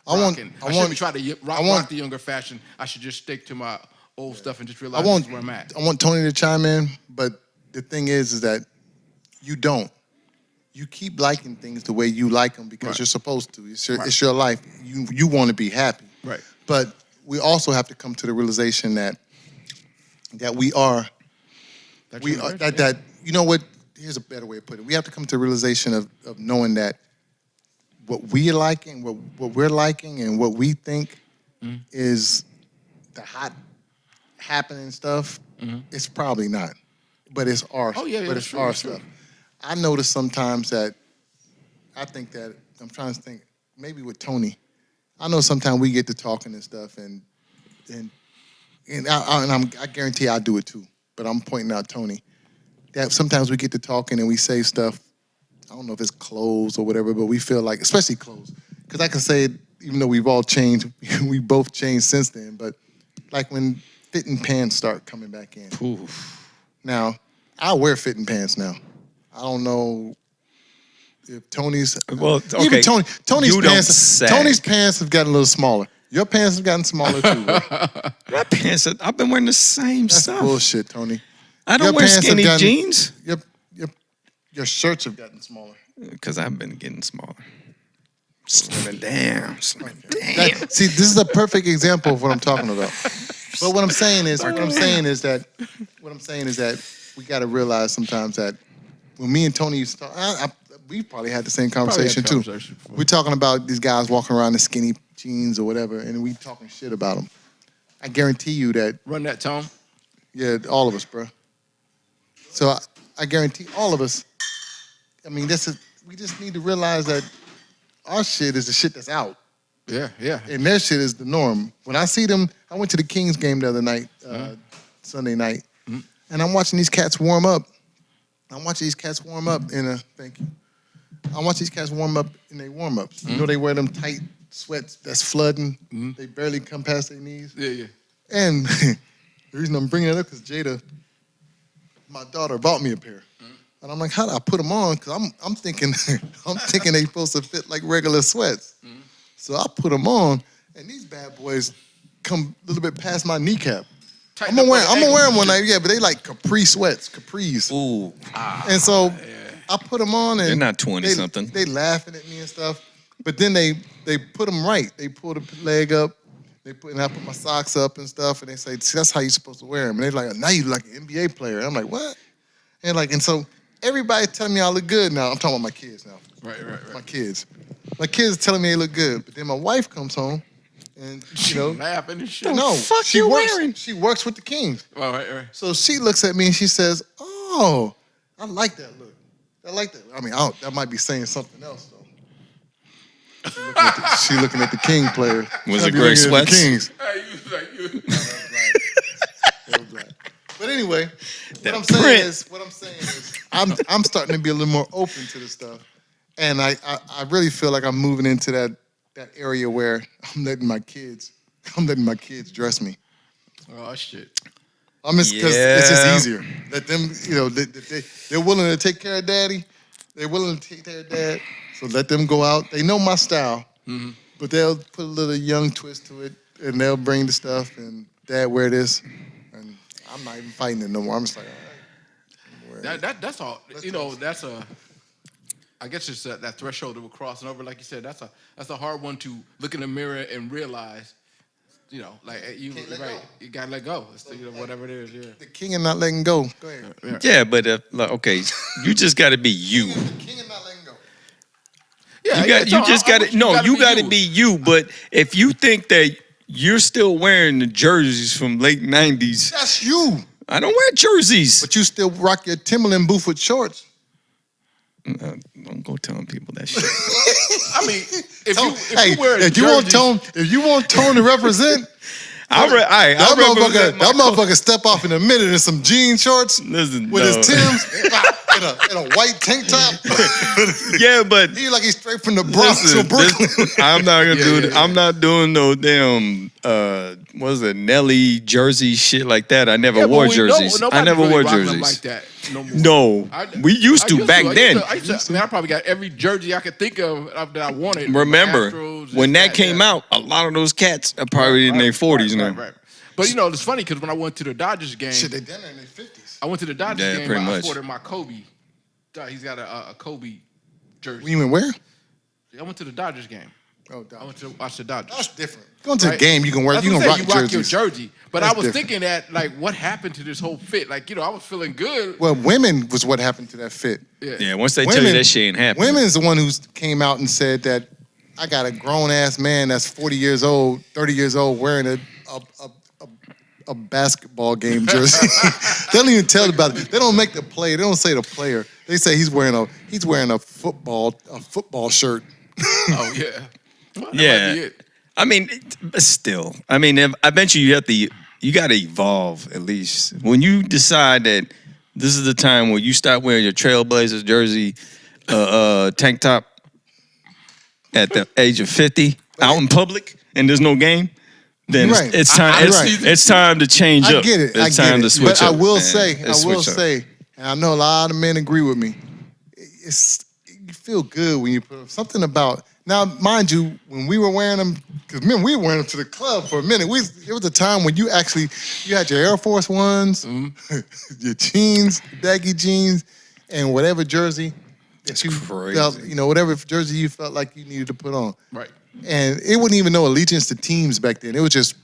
Rocking. I shouldn't be trying to rock the younger fashion. I should just stick to my old stuff and just realize this is where I'm at. I want Tony to chime in, but the thing is that you don't. You keep liking things the way you like them because you're supposed to. It's your life. You want to be happy. Right. But we also have to come to the realization that we are. That you know what? Here's a better way of putting it. We have to come to the realization of knowing that what we liking, what we're liking, and what we think is the hot happening stuff. It's probably not, but it's our. Oh yeah, but it's our stuff. I notice sometimes that I think that I'm trying to think maybe with Tony. I know sometimes we get to talking and stuff, and I guarantee I do it too. But I'm pointing out Tony that sometimes we get to talking and we say stuff. I don't know if it's clothes or whatever, but we feel like, especially clothes, because I can say, even though we've all changed, we both changed since then. But like when fitting pants start coming back in. Oof. Now I wear fitting pants now. I don't know if Tony's. Well, okay. Even Tony's You don't pants. sag. Tony's pants have gotten a little smaller. Your pants have gotten smaller too. Right? My pants, I've been wearing the same That's stuff. bullshit, Tony. I don't Your wear pants have skinny gotten- jeans Your shirts have gotten smaller. because I've been getting smaller. Slimming down. See, this is a perfect example of what I'm talking about. But what I'm saying is that we got to realize sometimes that when me and Tony used to talk, we probably had the same conversation too. We're talking about these guys walking around in skinny jeans or whatever, and we talking shit about them. I guarantee you that. Run that, Tom. Yeah, all of us, bro. So I guarantee all of us. I mean, we just need to realize that our shit is the shit that's out. Yeah, yeah. And their shit is the norm. When I see them, I went to the Kings game the other night, Sunday night, and I'm watching these cats warm up. Thank you. I watch these cats warm up in their warm-ups. You know they wear them tight sweats that's flooding. They barely come past their knees. Yeah, yeah. And the reason I'm bringing it up is Jada, my daughter, bought me a pair. And I'm like, how do I put them on? Because I'm thinking they supposed to fit like regular sweats. So I put them on, and these bad boys come a little bit past my kneecap. I'm gonna wear them one night, yeah, but they like capris. Ooh. And so I put them on, and They're not 20-something. They laughing at me and stuff. But then they put them right. They pull the leg up. And I put my socks up and stuff, and they say, see, that's how you're supposed to wear them. And they're like, now you look like an NBA player. And I'm like, what? And so everybody's telling me I look good now. I'm talking about my kids now. Right. My kids are telling me they look good. But then my wife comes home, and laughing and shit. No, fuck she you works. wearing? She works with the Kings. Oh, right. So she looks at me and she says, "Oh, I like that look. I like that." I mean, that might be saying something else though. She looking at the King player. Was She it be gray looking at the sweats? Kings. Hey, you. That was black. But anyway, That what I'm saying print. is, I'm starting to be a little more open to this stuff, and I really feel like I'm moving into that area where I'm letting my kids dress me. Oh shit. I'm just because it's just easier. Let them, they're willing to take care of daddy. They're willing to take care of dad. So let them go out. They know my style, but they'll put a little young twist to it, and they'll bring the stuff. And dad, wear this, and I'm not even fighting it no more. I'm just like, all right. That's all. That's a. I guess it's that threshold that we're crossing over. Like you said, that's a hard one to look in the mirror and realize. You gotta let go. It's, whatever it is. Yeah. The king and not letting go. Go ahead. Yeah, but okay, you just got to be you. The king and not letting go. Yeah, You got to be you. But if you think that you're still wearing the jerseys from late '90s, That's you. I don't wear jerseys. But you still rock your Timberland booth with shorts. Don't go telling people that shit. I mean, if you wear if you want Tone to represent, that that motherfucker step off in a minute in some jean shorts Listen, with no. his Timbs in a white tank top. Yeah, but He like he's straight from the Bronx or listen, Brooklyn. I'm not gonna do it. yeah. I'm not doing no damn what was it, Nelly jersey shit like that. I never wore jerseys. I never wore jerseys. like that no more. No, we used to back then. I probably got every jersey I could think of that I wanted. Remember, Astros, when this, that came out, a lot of those cats are probably in their 40s now. Right. But it's funny because when I went to the Dodgers game, Shit, they done it in their 50s. I went to the Dodgers game. pretty I much. ordered my Kobe. He's got a Kobe jersey. You went where? I went to the Dodgers game. Oh, I Dodgers. went to watch the Dodgers. That's different. Going to the Right? game, you can wear. That's You what can I'm rock saying, you rock jerseys. your jersey. But That's I was different. thinking that, what happened to this whole fit? I was feeling good. Well, women was what happened to that fit. Yeah, once they tell you that shit ain't happening. Women's the one who came out and said that I got a grown ass man that's 40 years old, 30 years old, wearing a basketball game jersey. They don't even tell about it. They don't make the player. They don't say the player. They say he's wearing a football shirt. Oh, yeah. Well, that might be Yeah, it. I mean, but still, I mean, I bet you got to evolve at least when you decide that this is the time where you start wearing your Trailblazers jersey, tank top at the age of 50 out in public and there's no game. Then Right. it's time. It's time to change I up. get it. It's time to switch but up. I will man. say, It's switch up. and I know a lot of men agree with me. You feel good when you put them. Something about now, mind you, when we were wearing them, because we were wearing them to the club for a minute. It was a time when you had your Air Force Ones, your jeans, baggy jeans, and whatever jersey that you felt, whatever jersey you felt like you needed to put on. Right. And it wasn't even no allegiance to teams back then. It was just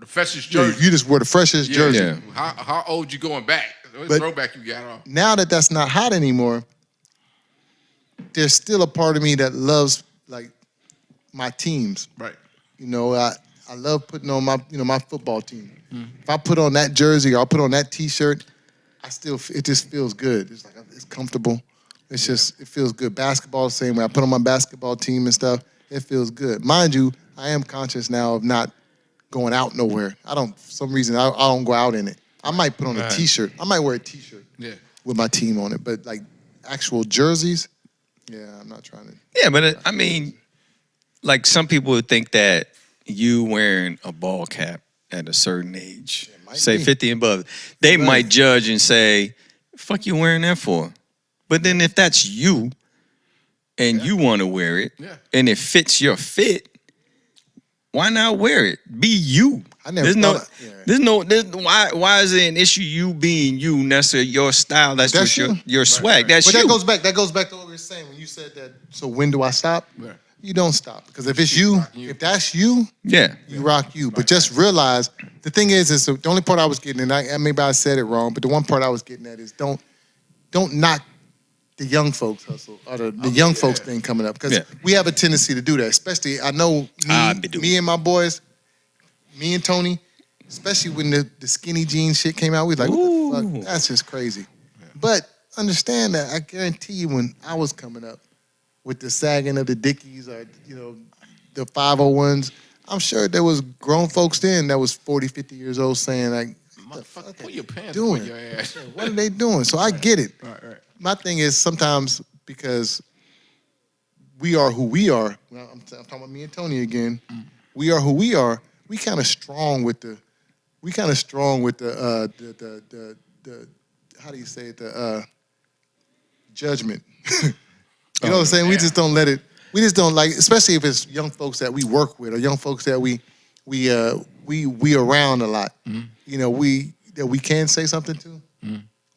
The freshest Yeah, jersey. you just wear the freshest jersey. Yeah. How old you going back? What But- throwback you got on? Now that that's not hot anymore, there's still a part of me that loves like my teams. Right. You know, I love putting on my football team. If I put on that jersey or I put on that T-shirt, it just feels good. It's like it's comfortable. It's just it feels good. Basketball, the same way. I put on my basketball team and stuff. It feels good. Mind you, I am conscious now of not going out nowhere. For some reason I don't go out in it. I might put on a T-shirt. I might wear a T-shirt with my team on it, but like actual jerseys, yeah, I'm not trying to. Yeah, but I mean, like some people would think that you wearing a ball cap at a certain age, say be. 50 and above, they might judge and say, fuck you wearing that for? But then if that's you and you want to wear it and it fits your fit, why not wear it? Be you. I never thought. Why is it an issue you being you? That's your style. That's just you. your swag. That's But you. that goes back to what we were saying when you said that. So when do I stop? Right. You don't stop because if it's you, if that's you, Yeah. you rock you. But just realize the thing is the only part I was getting, and maybe I said it wrong, but the one part I was getting at is don't knock the young folks hustle or the young folks thing coming up because we have a tendency to do that. Especially I know me and my boys, me and Tony, especially when the skinny jeans shit came out, we was like, what the fuck? That's just crazy. But understand that I guarantee you when I was coming up with the sagging of the Dickies or, the 501s, I'm sure there was grown folks then that was 40, 50 years old saying like, what the fuck Pull your pants doing? on your ass. What are they doing? So I get it. Right. My thing is sometimes because we are who we are, I'm talking about me and Tony again, we are who we are, we kind of strong with the how do you say it, the judgment. You know what I'm saying? We just don't let it. We just don't like, especially if it's young folks that we work with or young folks that we around a lot. That we can say something to.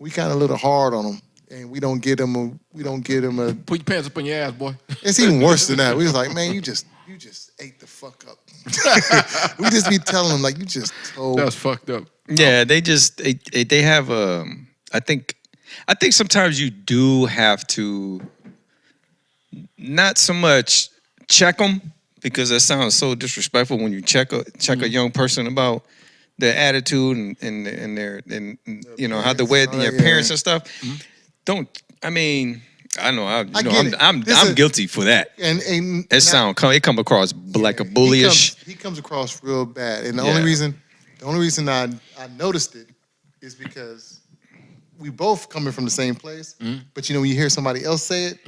We kind of a little hard on them, and we don't get them a. Put your pants up on your ass, boy. It's even worse than that. We was like, man, you just ate the fuck up. We just be telling them like you just told. That's fucked up. Yeah, they have I think sometimes you do have to not so much check them because that sounds so disrespectful when you check a young person about their attitude and their how the way their parents and stuff. I mean, I know I'm guilty for that. And it come across like a bullyish. He comes across real bad, and the only reason I noticed it is because we both coming from the same place. But when you hear somebody else say it,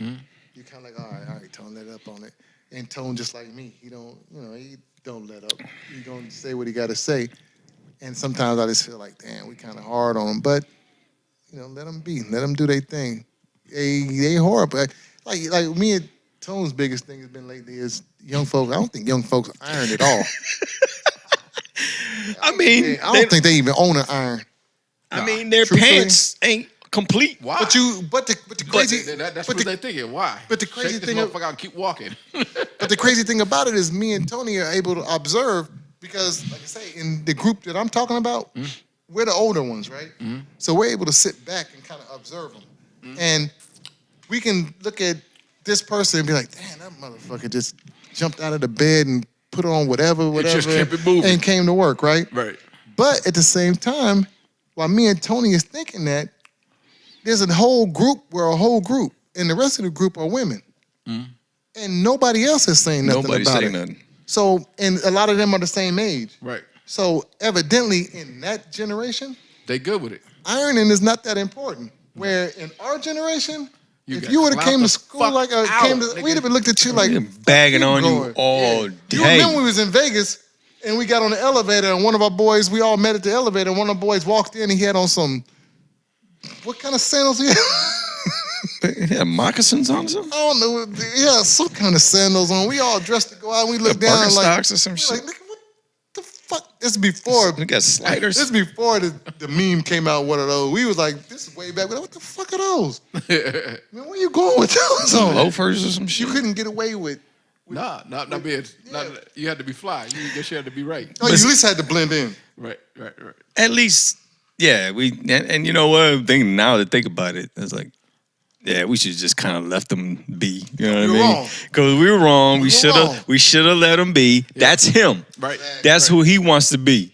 you're kind of like, all right, Tone, let up on it. And Tone, just like me, he don't let up. He gonna say what he got to say. And sometimes I just feel like, damn, we kind of hard on him. But let them be, let them do their thing. They horrible. Like me and Tone's biggest thing has been lately is young folks. I don't think young folks iron at all. I mean, I don't think they even own an iron. I mean, their Truthfully. pants ain't complete. Why? But the crazy. That's what they're thinking. Why? But the crazy Shake this thing motherfucker out and keep walking. But the crazy thing about it is me and Tony are able to observe because, like I say, in the group that I'm talking about, we're the older ones, right? So we're able to sit back and kind of observe them. And we can look at this person and be like, damn, that motherfucker just jumped out of the bed and put on whatever, just kept it moving. and came to work, right? Right. But at the same time, while me and Tony is thinking that, there's a whole group, and the rest of the group are women. And nobody else is saying nothing Nobody's about saying it. nothing. So, and a lot of them are the same age. Right. So evidently in that generation, They good with it. ironing is not that important. Where in our generation, if got you would have clapped came the to school fuck like out, we'd have looked at you like Bagging "Fuck on you going?" all Do day. you remember when we was in Vegas and we got on the elevator and one of our boys, we all met at the elevator and one of the boys walked in and he had on some, what kind of sandals he had? He had moccasins on or something? I don't know. He had some kind of sandals on. We all dressed to go out and we looked down like, Birkenstocks or some we're shit. like, nigga, what the fuck? This is before. We got sliders. This is before the meme came out, one of those. We was like, this is way back. We're like, what the fuck are those? Man, where you going with those on? Loafers or some shit. You couldn't get away with Not being. You had to be fly. You guess you had to be right. Oh, you at least had to blend in. Right. At least, yeah. And you know what? I'm thinking now to think about it, it's like, yeah, we should just kind of left them be. You know what I mean? Because we were wrong. We should have let him be. Yeah. That's him. Right. That's who he wants to be.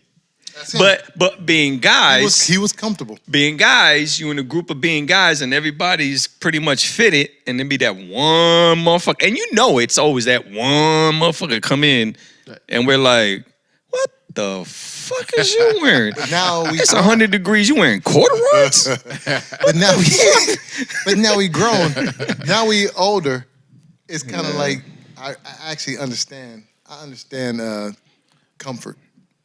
But being guys, he was comfortable. Being guys, you in a group of being guys, and everybody's pretty much fitted, and then be that one motherfucker, and you know it's always that one motherfucker come in, and we're like, what the fuck is you wearing? Now it's 100 degrees. You wearing corduroys? but now we grown. Now we older. It's kind of like I actually understand. I understand comfort.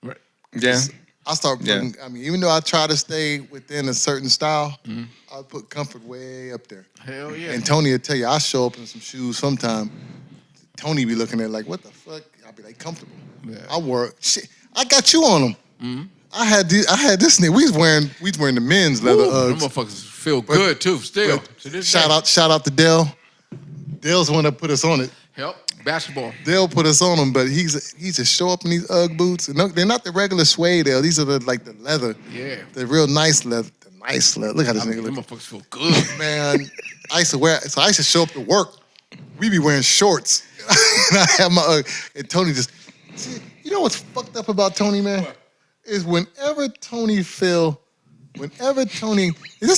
Right. Yeah. I start putting. I mean, even though I try to stay within a certain style, I put comfort way up there. Hell yeah. And Tony will tell you, I show up in some shoes sometime. Tony be looking at like, what the fuck? I'll be like, comfortable. Yeah. I wore shit. I got you on them. I had this nigga. We was wearing the men's leather Uggs. Them motherfuckers feel good too. Still. Shout out to Dell. Dell's the one that put us on it. Help. Basketball. They'll put us on them, but he's just show up in these Ugg boots. And they're not the regular suede. These are the leather. Yeah. The real nice leather. The nice leather. Look how this nigga look. Them motherfuckers feel good. Man, I used to show up to work. We be wearing shorts. And I have my Ugg. And Tony just, see, you know what's fucked up about Tony, man? What? Is whenever Tony, this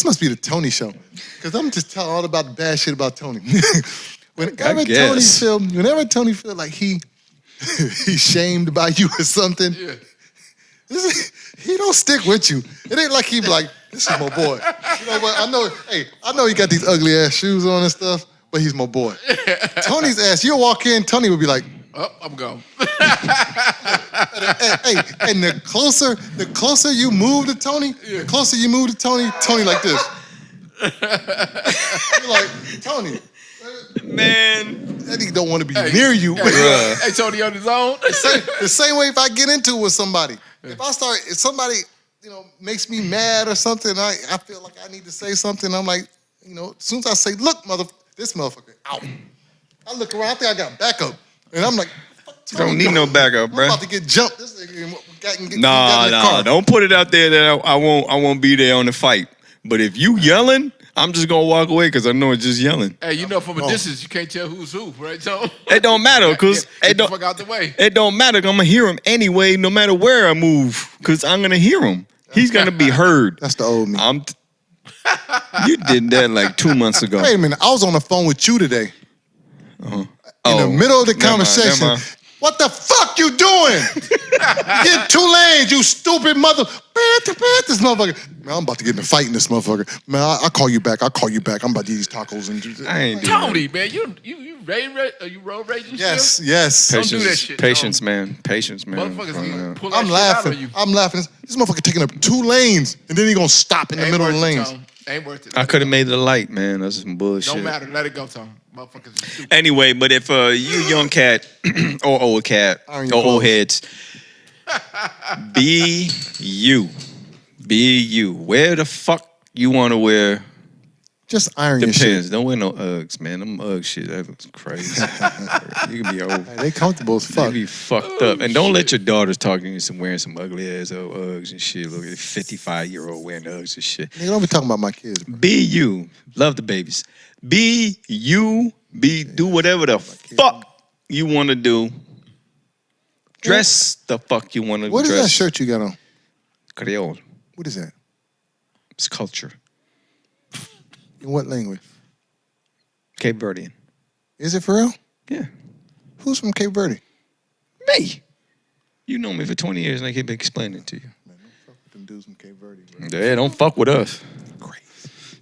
must be the Tony show. Because I'm just telling all about the bad shit about Tony. Whenever Tony feel like he's shamed by you or something, he don't stick with you. It ain't like he be like, this is my boy. You know what? I know he got these ugly ass shoes on and stuff, but he's my boy. Tony's ass, you'll walk in, Tony would be like, oh, I'm gone. and the closer you move to Tony, Tony like this. You're like, Tony. Man, that nigga don't want to be near you. Hey, Tony on his own. The same way if I get into it with somebody. If somebody, makes me mad or something, I feel like I need to say something, I'm like, as soon as I say, look, this motherfucker, out. I look around, I think I got backup. And I'm like, you don't need no backup, bro. I'm about to get jumped. This nigga Nah, don't put it out there that I won't be there on the fight. But if you yelling, I'm just gonna walk away because I know it's just yelling. Hey, from a distance, you can't tell who's who, right, Tom? It don't matter because get the fuck out the way. It don't matter. I'm gonna hear him anyway, no matter where I move, because I'm gonna hear him. He's gonna be heard. That's the old me. You did that like 2 months ago. Wait a minute, I was on the phone with you today. In the middle of the conversation. What the fuck you doing? Get 2 lanes, you stupid mother. This motherfucker. Man, I'm about to get in a fight in this motherfucker. Man, I'll call you back. I'm about to eat these tacos and I ain't Tony, man, you road raging yes, still? Yes. Don't do that shit. Patience, man. Patience, man. Motherfuckers pull that I'm shit laughing. out of you. I'm laughing. This motherfucker taking up 2 lanes and then he gonna stop in the middle of the lanes. Ain't worth it. I could have made it a light, man. That's some bullshit. Don't matter. Let it go, Tom. Motherfuckers are stupid. Anyway, but if you young cat or old cat or old heads, be you. Be you. Where the fuck you want to wear? Just iron your shit. Depends. Don't wear no Uggs, man. Them Ugg shit, that looks crazy. You can be old. Hey, they comfortable as fuck. They be fucked up. And don't let your daughters talk to you wearing some ugly ass old Uggs and shit. Look at 55-year-old wearing Uggs and shit. Nigga, don't be talking about my kids, bro. Be you. Love the babies. Be you. Do whatever the fuck you want to do. Dress the fuck you want to dress. What is that shirt you got on? Creole. What is that? It's culture. In what language? Cape Verdean. Is it for real? Yeah. Who's from Cape Verde? Me. You know me for 20 years and I keep explaining it to you. Man, don't fuck with them dudes from Cape Verde, bro. Yeah, don't fuck with us. Crazy.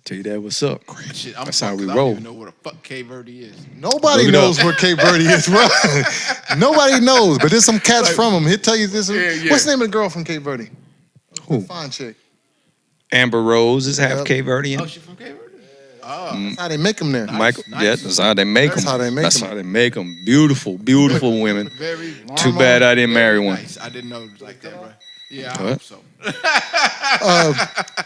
Tell you that what's up. Shit, That's how we roll. I don't even know where the fuck Cape Verde is. Nobody knows where Cape Verde is, bro. Nobody knows, but there's some cats from them. He'll tell you this. Yeah. What's the name of the girl from Cape Verde? Who? Fine chick. Amber Rose is half Cape Verdean. Oh, she from Cape Verde? Oh. That's how they make them there. Michael, yeah, that's how they make them. That's how they make them. Beautiful, beautiful women. Very Too bad I didn't marry one. Nice. I didn't know it was like that, bro. Yeah, I hope so.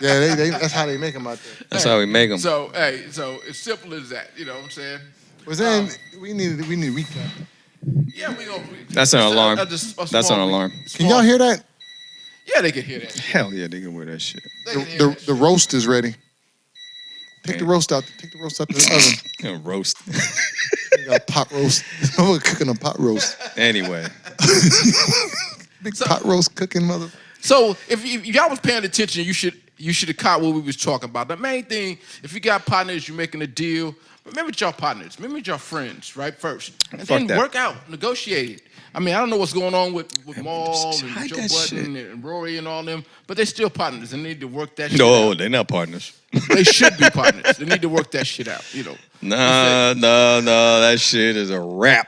Yeah, that's how they make them out there. That's how we make them. So, so as simple as that, you know what I'm saying? Was then we need to recap. Yeah, we gonna. That's an alarm. That's an alarm. Can y'all hear that? Yeah, they can hear that. Hell yeah, they can wear that shit. The roast is ready. Take the roast out. Take the roast out the oven. Gonna roast. You got a pot roast. I'm cooking a pot roast. Anyway. Big pot roast cooking, mother. So if y'all was paying attention, you should have caught what we was talking about. The main thing, if you got partners, you're making a deal. Remember your partners. Remember your friends, right? First, and then work out, negotiate it. I mean, I don't know what's going on with Maul and Joe Budden and Rory and all them, but they're still partners. They need to work that shit out. No, they're not partners. They should be partners. They need to work that shit out, you know. No, that shit is a wrap.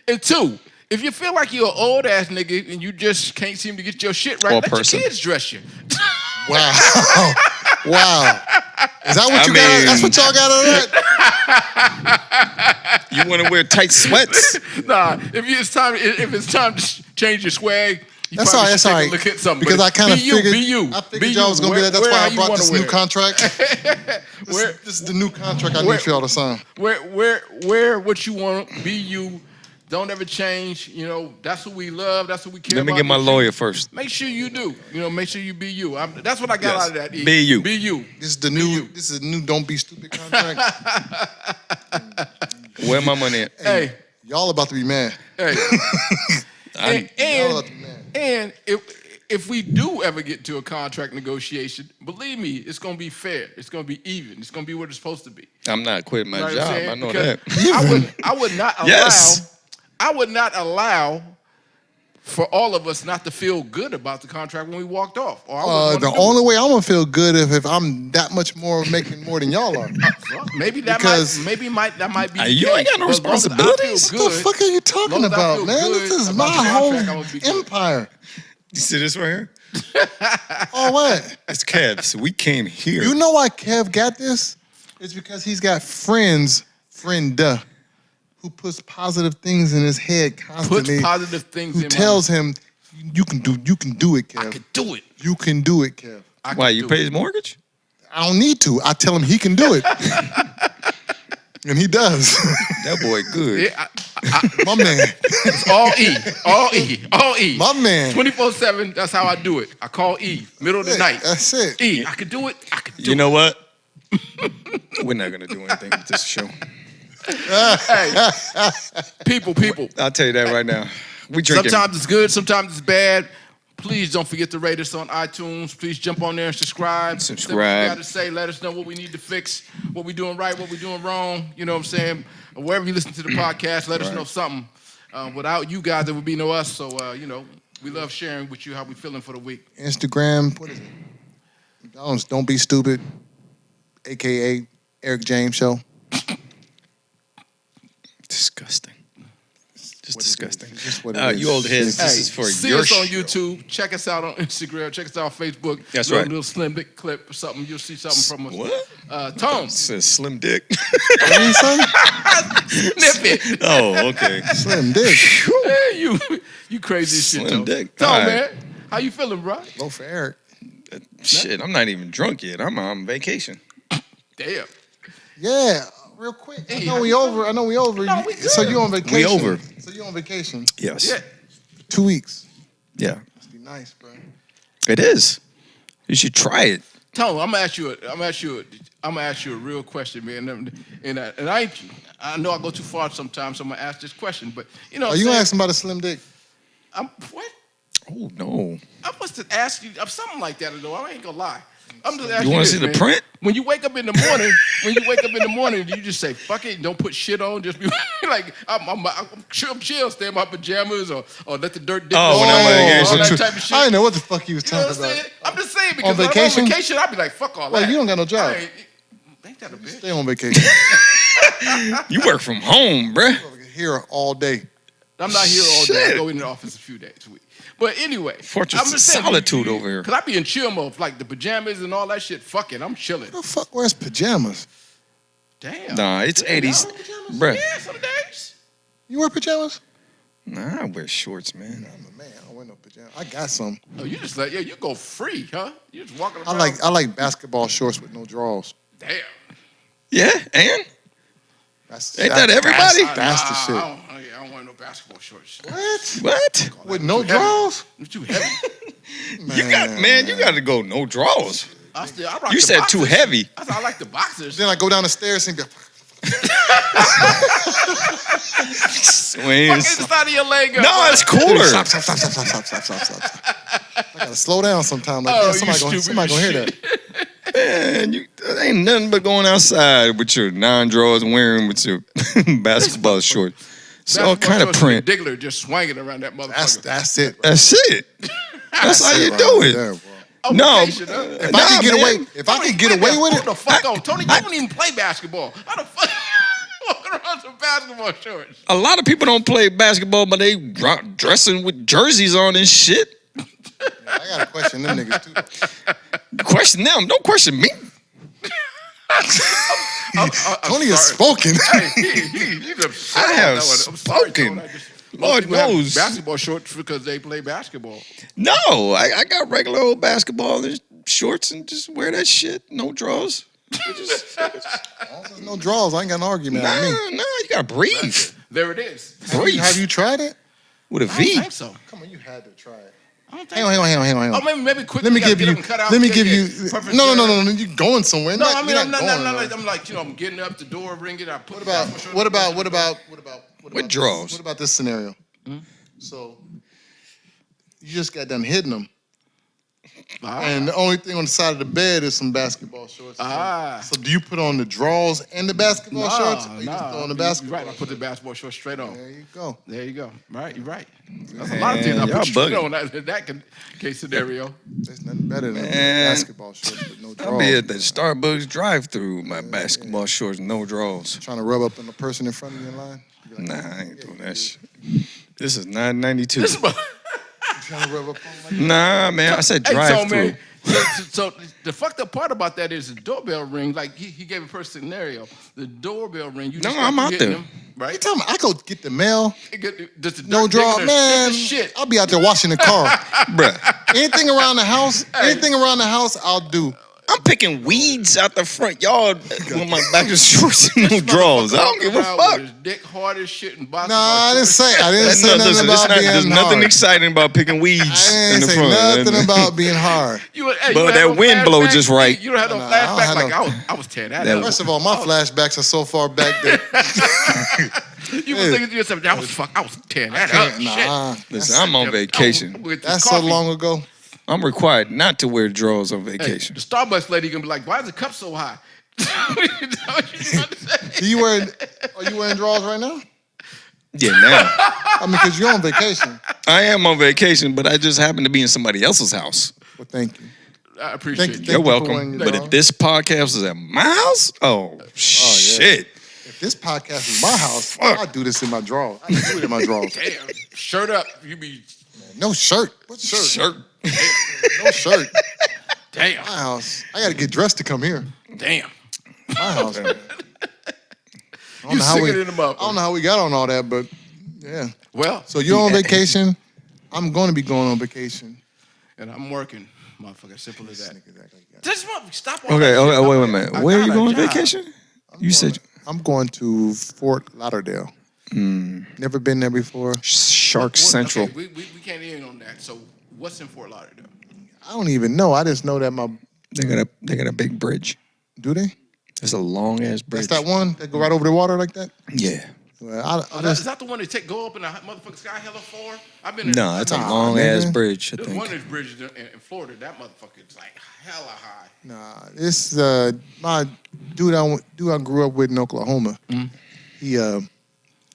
And two, if you feel like you're an old ass nigga and you just can't seem to get your shit right, let your kids dress you. Wow. Wow. Is that what got? That's what y'all got on that? You want to wear tight sweats? Nah, if it's time to change your swag, that's all right. That's all right. Look at something. Because I kind of figured, I figured y'all was gonna be that. That's why I brought this new contract. This is the new contract I need y'all to sign. Wear what you want. Be you. Don't ever change. You know, that's what we love. That's what we care about. Let me get my lawyer first. Make sure you do. You know, make sure you be you. That's what I got out of that. Be you. Be you. This is the new. This is the new. Don't be stupid contract. Where my money at? Hey, y'all about to be mad. Hey. Y'all about to be mad. And if we do ever get to a contract negotiation, believe me, it's gonna be fair. It's gonna be even. It's gonna be what it's supposed to be. I'm not quitting my You know job. I know because that. I would not allow. Yes. I would not allow for all of us not to feel good about the contract when we walked off. Or the only way I'm gonna feel good if I'm that much more making more than y'all are. Maybe that might be. You ain't got no responsibilities. What the fuck are you talking about, man? This is my whole empire. You see this right here? Oh, what? It's Kev. So we came here. You know why Kev got this? It's because he's got friend, who puts positive things in his head constantly. Puts positive things in. Who tells him, you can do it, Kev. I can do it. You can do it, Kev. Why, you pay his mortgage? I don't need to. I tell him he can do it. And he does. That boy good. Yeah, my man. It's all E. My man. 24/7, that's how I do it. I call E, middle of the night. That's it. E, I can do it. I can do it. You know what? We're not going to do anything with this show. Hey, people. I'll tell you that right now. We drinking. Sometimes it's good, sometimes it's bad. Please don't forget to rate us on iTunes. Please jump on there and subscribe. Say what you got to say. Let us know what we need to fix, what we're doing right, what we're doing wrong. You know what I'm saying? Wherever you listen to the podcast, let us know something. Without you guys, there would be no us. So, you know, we love sharing with you how we feeling for the week. Instagram, what is it? Don't be stupid, a.k.a. Eric James Show. Disgusting. Just disgusting. Just what it is. You old heads, this is for see your us on show. YouTube. Check us out on Instagram. Check us out on Facebook. That's right. A little slim dick clip or something. You'll see something from us. What? Tom. It says slim dick. Son? Snip it. Oh, okay. Slim dick. Hey, you crazy as shit, Slim Tom. dick. Tom, All right. man. How you feeling, bro? Low for Eric. Shit, I'm not even drunk yet. I'm on vacation. Damn. Yeah. Real quick. Hey, I know we over. No, we good. So you on vacation. We over. So you on vacation. Yes. Yeah. 2 weeks. Yeah. Must be nice, bro. It is. You should try it. Tom, I'm gonna ask you a real question, man. And I know I go too far sometimes, so I'm gonna ask this question. But you know, Are you gonna ask him about a slim dick? What? Oh no. I must have asked you something like that, though. I ain't gonna lie. I'm just asking You want to this, see the man. print? When you wake up in the morning, do you just say fuck it, don't put shit on, just be like I'm chill, stay in my pajamas or let the dirt dip Oh, when all I'm on vacation. that type of shit. I didn't know what the fuck he was You know what talking I'm about. saying? I'm just saying because On when vacation? I'm on vacation, I'd be like fuck all Well, that. you don't got no job. Ain't that a bitch? Stay on vacation. You work from home, bruh. Here all day. I'm not here all day. I Shit. go in the office a few days a week. But anyway, Fortress I'm of just saying, solitude over here. Cause I be in chill mode, like the pajamas and all that shit. Fuck it, I'm chilling. Who the fuck wears pajamas? Damn. Nah, it's Yeah, 80s. y'all wear pajamas? Bruh. Yeah, some days. You wear pajamas? Nah, I wear shorts, man. I'm a man. I don't wear no pajamas. I got some. Oh, you just like you go free, huh? You just walking around. I like basketball shorts with no drawers. Damn. Yeah, and? Ain't Ain't that everybody? That's the shit. yeah, I don't want no basketball shorts. What? With no Too heavy. draws? It's too heavy. You got to go no draws. I rock You the said too boxers. heavy. I said I like the boxers. Then I go down the stairs and be Swings. Fucking inside of your leg. Up, No, it's cooler. stop. I gotta slow down sometimes. Like, Oh, damn, somebody gonna hear that. Man, ain't nothing but going outside with your non-drawers wearing with your basketball shorts. It's all kind of print. Diggler just swinging around that motherfucker. That's it. That's it. That's how you do it. There, bro. Oh, No, vacation, huh? If I can get man. away, if I can get away with Hold the it, fuck on, Tony. You don't even play basketball. How the fuck walking around some basketball shorts? A lot of people don't play basketball, but they dressing with jerseys on and shit. I gotta question them niggas too. Question them. Don't question me. Tony is spoken. He's upset. I have on that one. I'm sorry, spoken. Tony. Most Lord people have knows. basketball shorts because they play basketball. No, I got regular old basketball and shorts and just wear that shit. No draws. There's no draws. I ain't got an argument on me. Nah, you gotta breathe. There it is. Breathe. Have you tried it? With a I don't V. think so. Come on, you had to try it. I don't think Hang on. Oh, maybe quickly. Let me gotta give get you. up and cut out. Let me Yeah, give yeah. you. Purpose No. You going somewhere? No, Not- I mean, you're I'm not not, going nowhere. I'm like, I'm getting up the door, ringing. I put What about draws? What about this scenario? So you just got done hitting them, and the only thing on the side of the bed is some basketball shorts. So do you put on the draws and the basketball shorts, or you just throw on the basketball? Right, I put the basketball shorts straight on. There you go. There you go. Right, you're right. That's a lot of things I y'all put straight bugging. on that case scenario. There's nothing better than Man. basketball shorts with no I'll draws. be at the Starbucks drive-through with my basketball shorts, no draws. Trying to rub up on the person in front of you in line. You be like, Nah, I ain't doing that shit. This is 992. trying to rub up on like Nah, man, I said Hey, so, drive-through. man, so the fucked up part about that is the doorbell ring. Like he gave a first scenario. The doorbell ring. You No, just I'm start out hitting there. them, right? You tell me, I go get the mail, no No draw, man. Shit. I'll be out there washing the car. Bruh, Anything around the house, I'll do. I'm picking weeds out the front yard with my back of shorts and no drawers. I don't give a fuck. His dick hard as shit and Nah, I didn't say nothing Listen, about being there's nothing hard. exciting about picking weeds I in didn't the say front. nothing about being hard. But that wind blow just right. You don't have no Nah, I don't flashback have like no- I was tearing that That up. First of all, my flashbacks are so far back that You was thinking to yourself, I was tearing that up. nah, Listen, I'm on vacation. that's so long ago. I'm required not to wear drawers on Hey, vacation. the Starbucks lady gonna be like, "Why is the cup so high?" You know what you about to say? Are you wearing drawers right now? Yeah, now. I mean, because you're on vacation. I am on vacation, but I just happen to be in somebody else's house. Well, thank you. I appreciate Thank you. You're you for wearing welcome. your But drawers. if this podcast is at my house, shit. If this podcast is my house, I do this in my drawers. I do it in my drawers. Damn, shirt up. You be No shirt. What shirt? Shirt. No shirt. damn, My house. I got to get dressed to come here. damn. My house. Man. I You don't know how we- sickening them up. I don't know how we got on all that, but yeah. Well, So you're on vacation. I'm going to be going on vacation. and I'm working, motherfucker. Simple as that. Exactly. Just stop. All Okay, that shit. wait a minute. I Where are got you a going on job. vacation? You said I'm going to Fort Lauderdale. Never been there before. Shark What- Central. Okay, we can't end on that. So what's in Fort Lauderdale? I don't even know. I just know that They got a big bridge. do they? It's a long ass bridge. That's that one that go right over the water like that? Yeah. Well, I Is just, that the one that go up in the motherfucking sky hella far? I've been there. No, it's a Nah, long ass nigga. bridge, I There's one of think. those bridges in Florida. That motherfucker is like hella high. nah. This my dude I grew up with in Oklahoma. He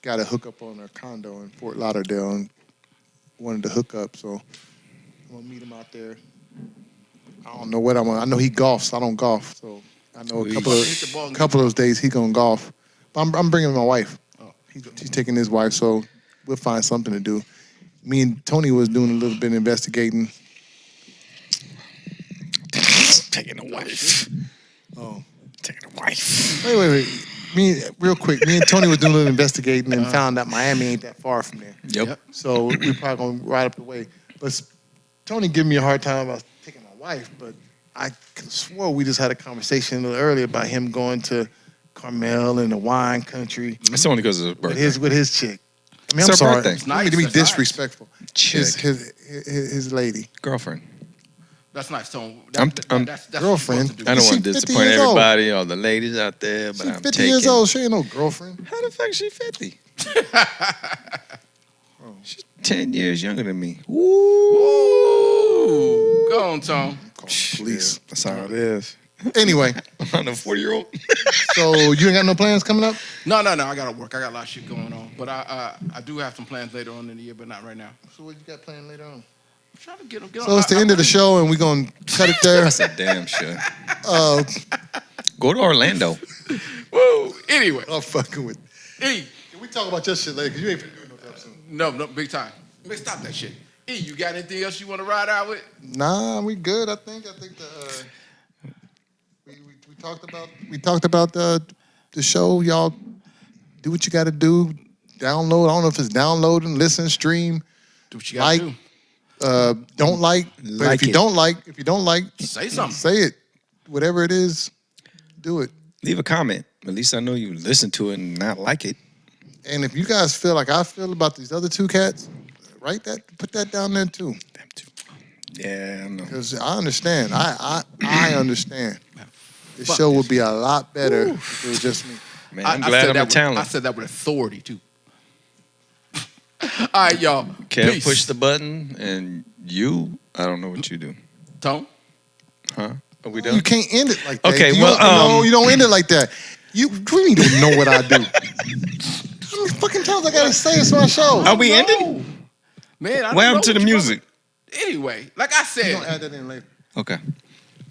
got a hookup on a condo in Fort Lauderdale and wanted to hook up, so I'm gonna meet him out there. I don't know what I want. I know he golfs. I don't golf, so I know Hit the ball and couple of those days he gonna golf. But I'm bringing my wife. Oh. He's taking his wife, so we'll find something to do. Me and Tony was doing a little bit of investigating. Taking a wife. Oh, Taking a wife. wait. Real quick. Me and Tony was doing a little investigating and found out Miami ain't that far from there. Yep. So we probably gonna ride up the way. But Tony giving me a hard time about taking my wife, but I could swore we just had a conversation a little earlier about him going to Carmel and the wine country It's only because of his birthday. with his chick. I mean, It's I'm her sorry. birthday. I It's don't mean to nice, be that's nice. disrespectful. Chick. His lady. Girlfriend. That's nice, Tone. I'm- That's I'm- what you're Girlfriend. supposed to do. I don't Is want she to 50 disappoint years old? everybody, all the ladies out there, but She's I'm 50 taking. years old. She ain't no girlfriend. How the fuck she 50? She's 10 years younger than me. Ooh. Ooh, go on, Tone. Call the police. That's how it is. Anyway, I'm a 40-year-old. so you ain't got no plans coming up? No, I gotta work. I got a lot of shit going on, but I do have some plans later on in the year, but not right now. So what you got planned later on? I'm trying to get them. So it's the end of the show, and we're gonna cut it there. That's a damn shit. Uh, Go to Orlando. Woo. Anyway, I'm fucking with. E. Can we talk about your shit later? Cause you ain't finna do it no time soon. No, big time. Man, stop that shit. E, you got anything else you want to ride out with? Nah, we good. I think we talked about the show. Y'all do what you got to do. Download. I don't know if it's downloading, listen, stream. Do what you got to Like, do. Don't like. But Like if you it. don't like, Say something. say it. Whatever it is, do it. Leave a comment. At least I know you listen to it and not like it. And if you guys feel like I feel about these other two cats, put that down there too. Them two. Yeah, I know. Because I understand. I understand. This show would be a lot better if it was just me. Man, I I'm said glad I'm a that with- talent. I said that with authority, too. All right, y'all. Kev, Peace. push the button, and I don't know what you do. Tone. Huh? Are we done? You can't end it like that. Okay, you well, no, you don't end it like that. You really don't know what I do. How many fucking times I gotta say it's my show? Are we No. ending? Man, I don't What know happened to the you music? wanna- Anyway, like I You gonna said, add that in later. Okay.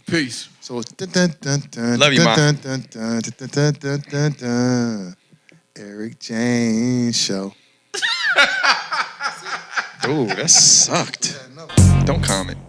peace. So it's dun, dun, dun, dun, Love you, dun, Ma. dun, dun, dun, dun, dun, dun, dun, dun. Eric James Show. Ooh, that sucked. Yeah, no. Don't comment.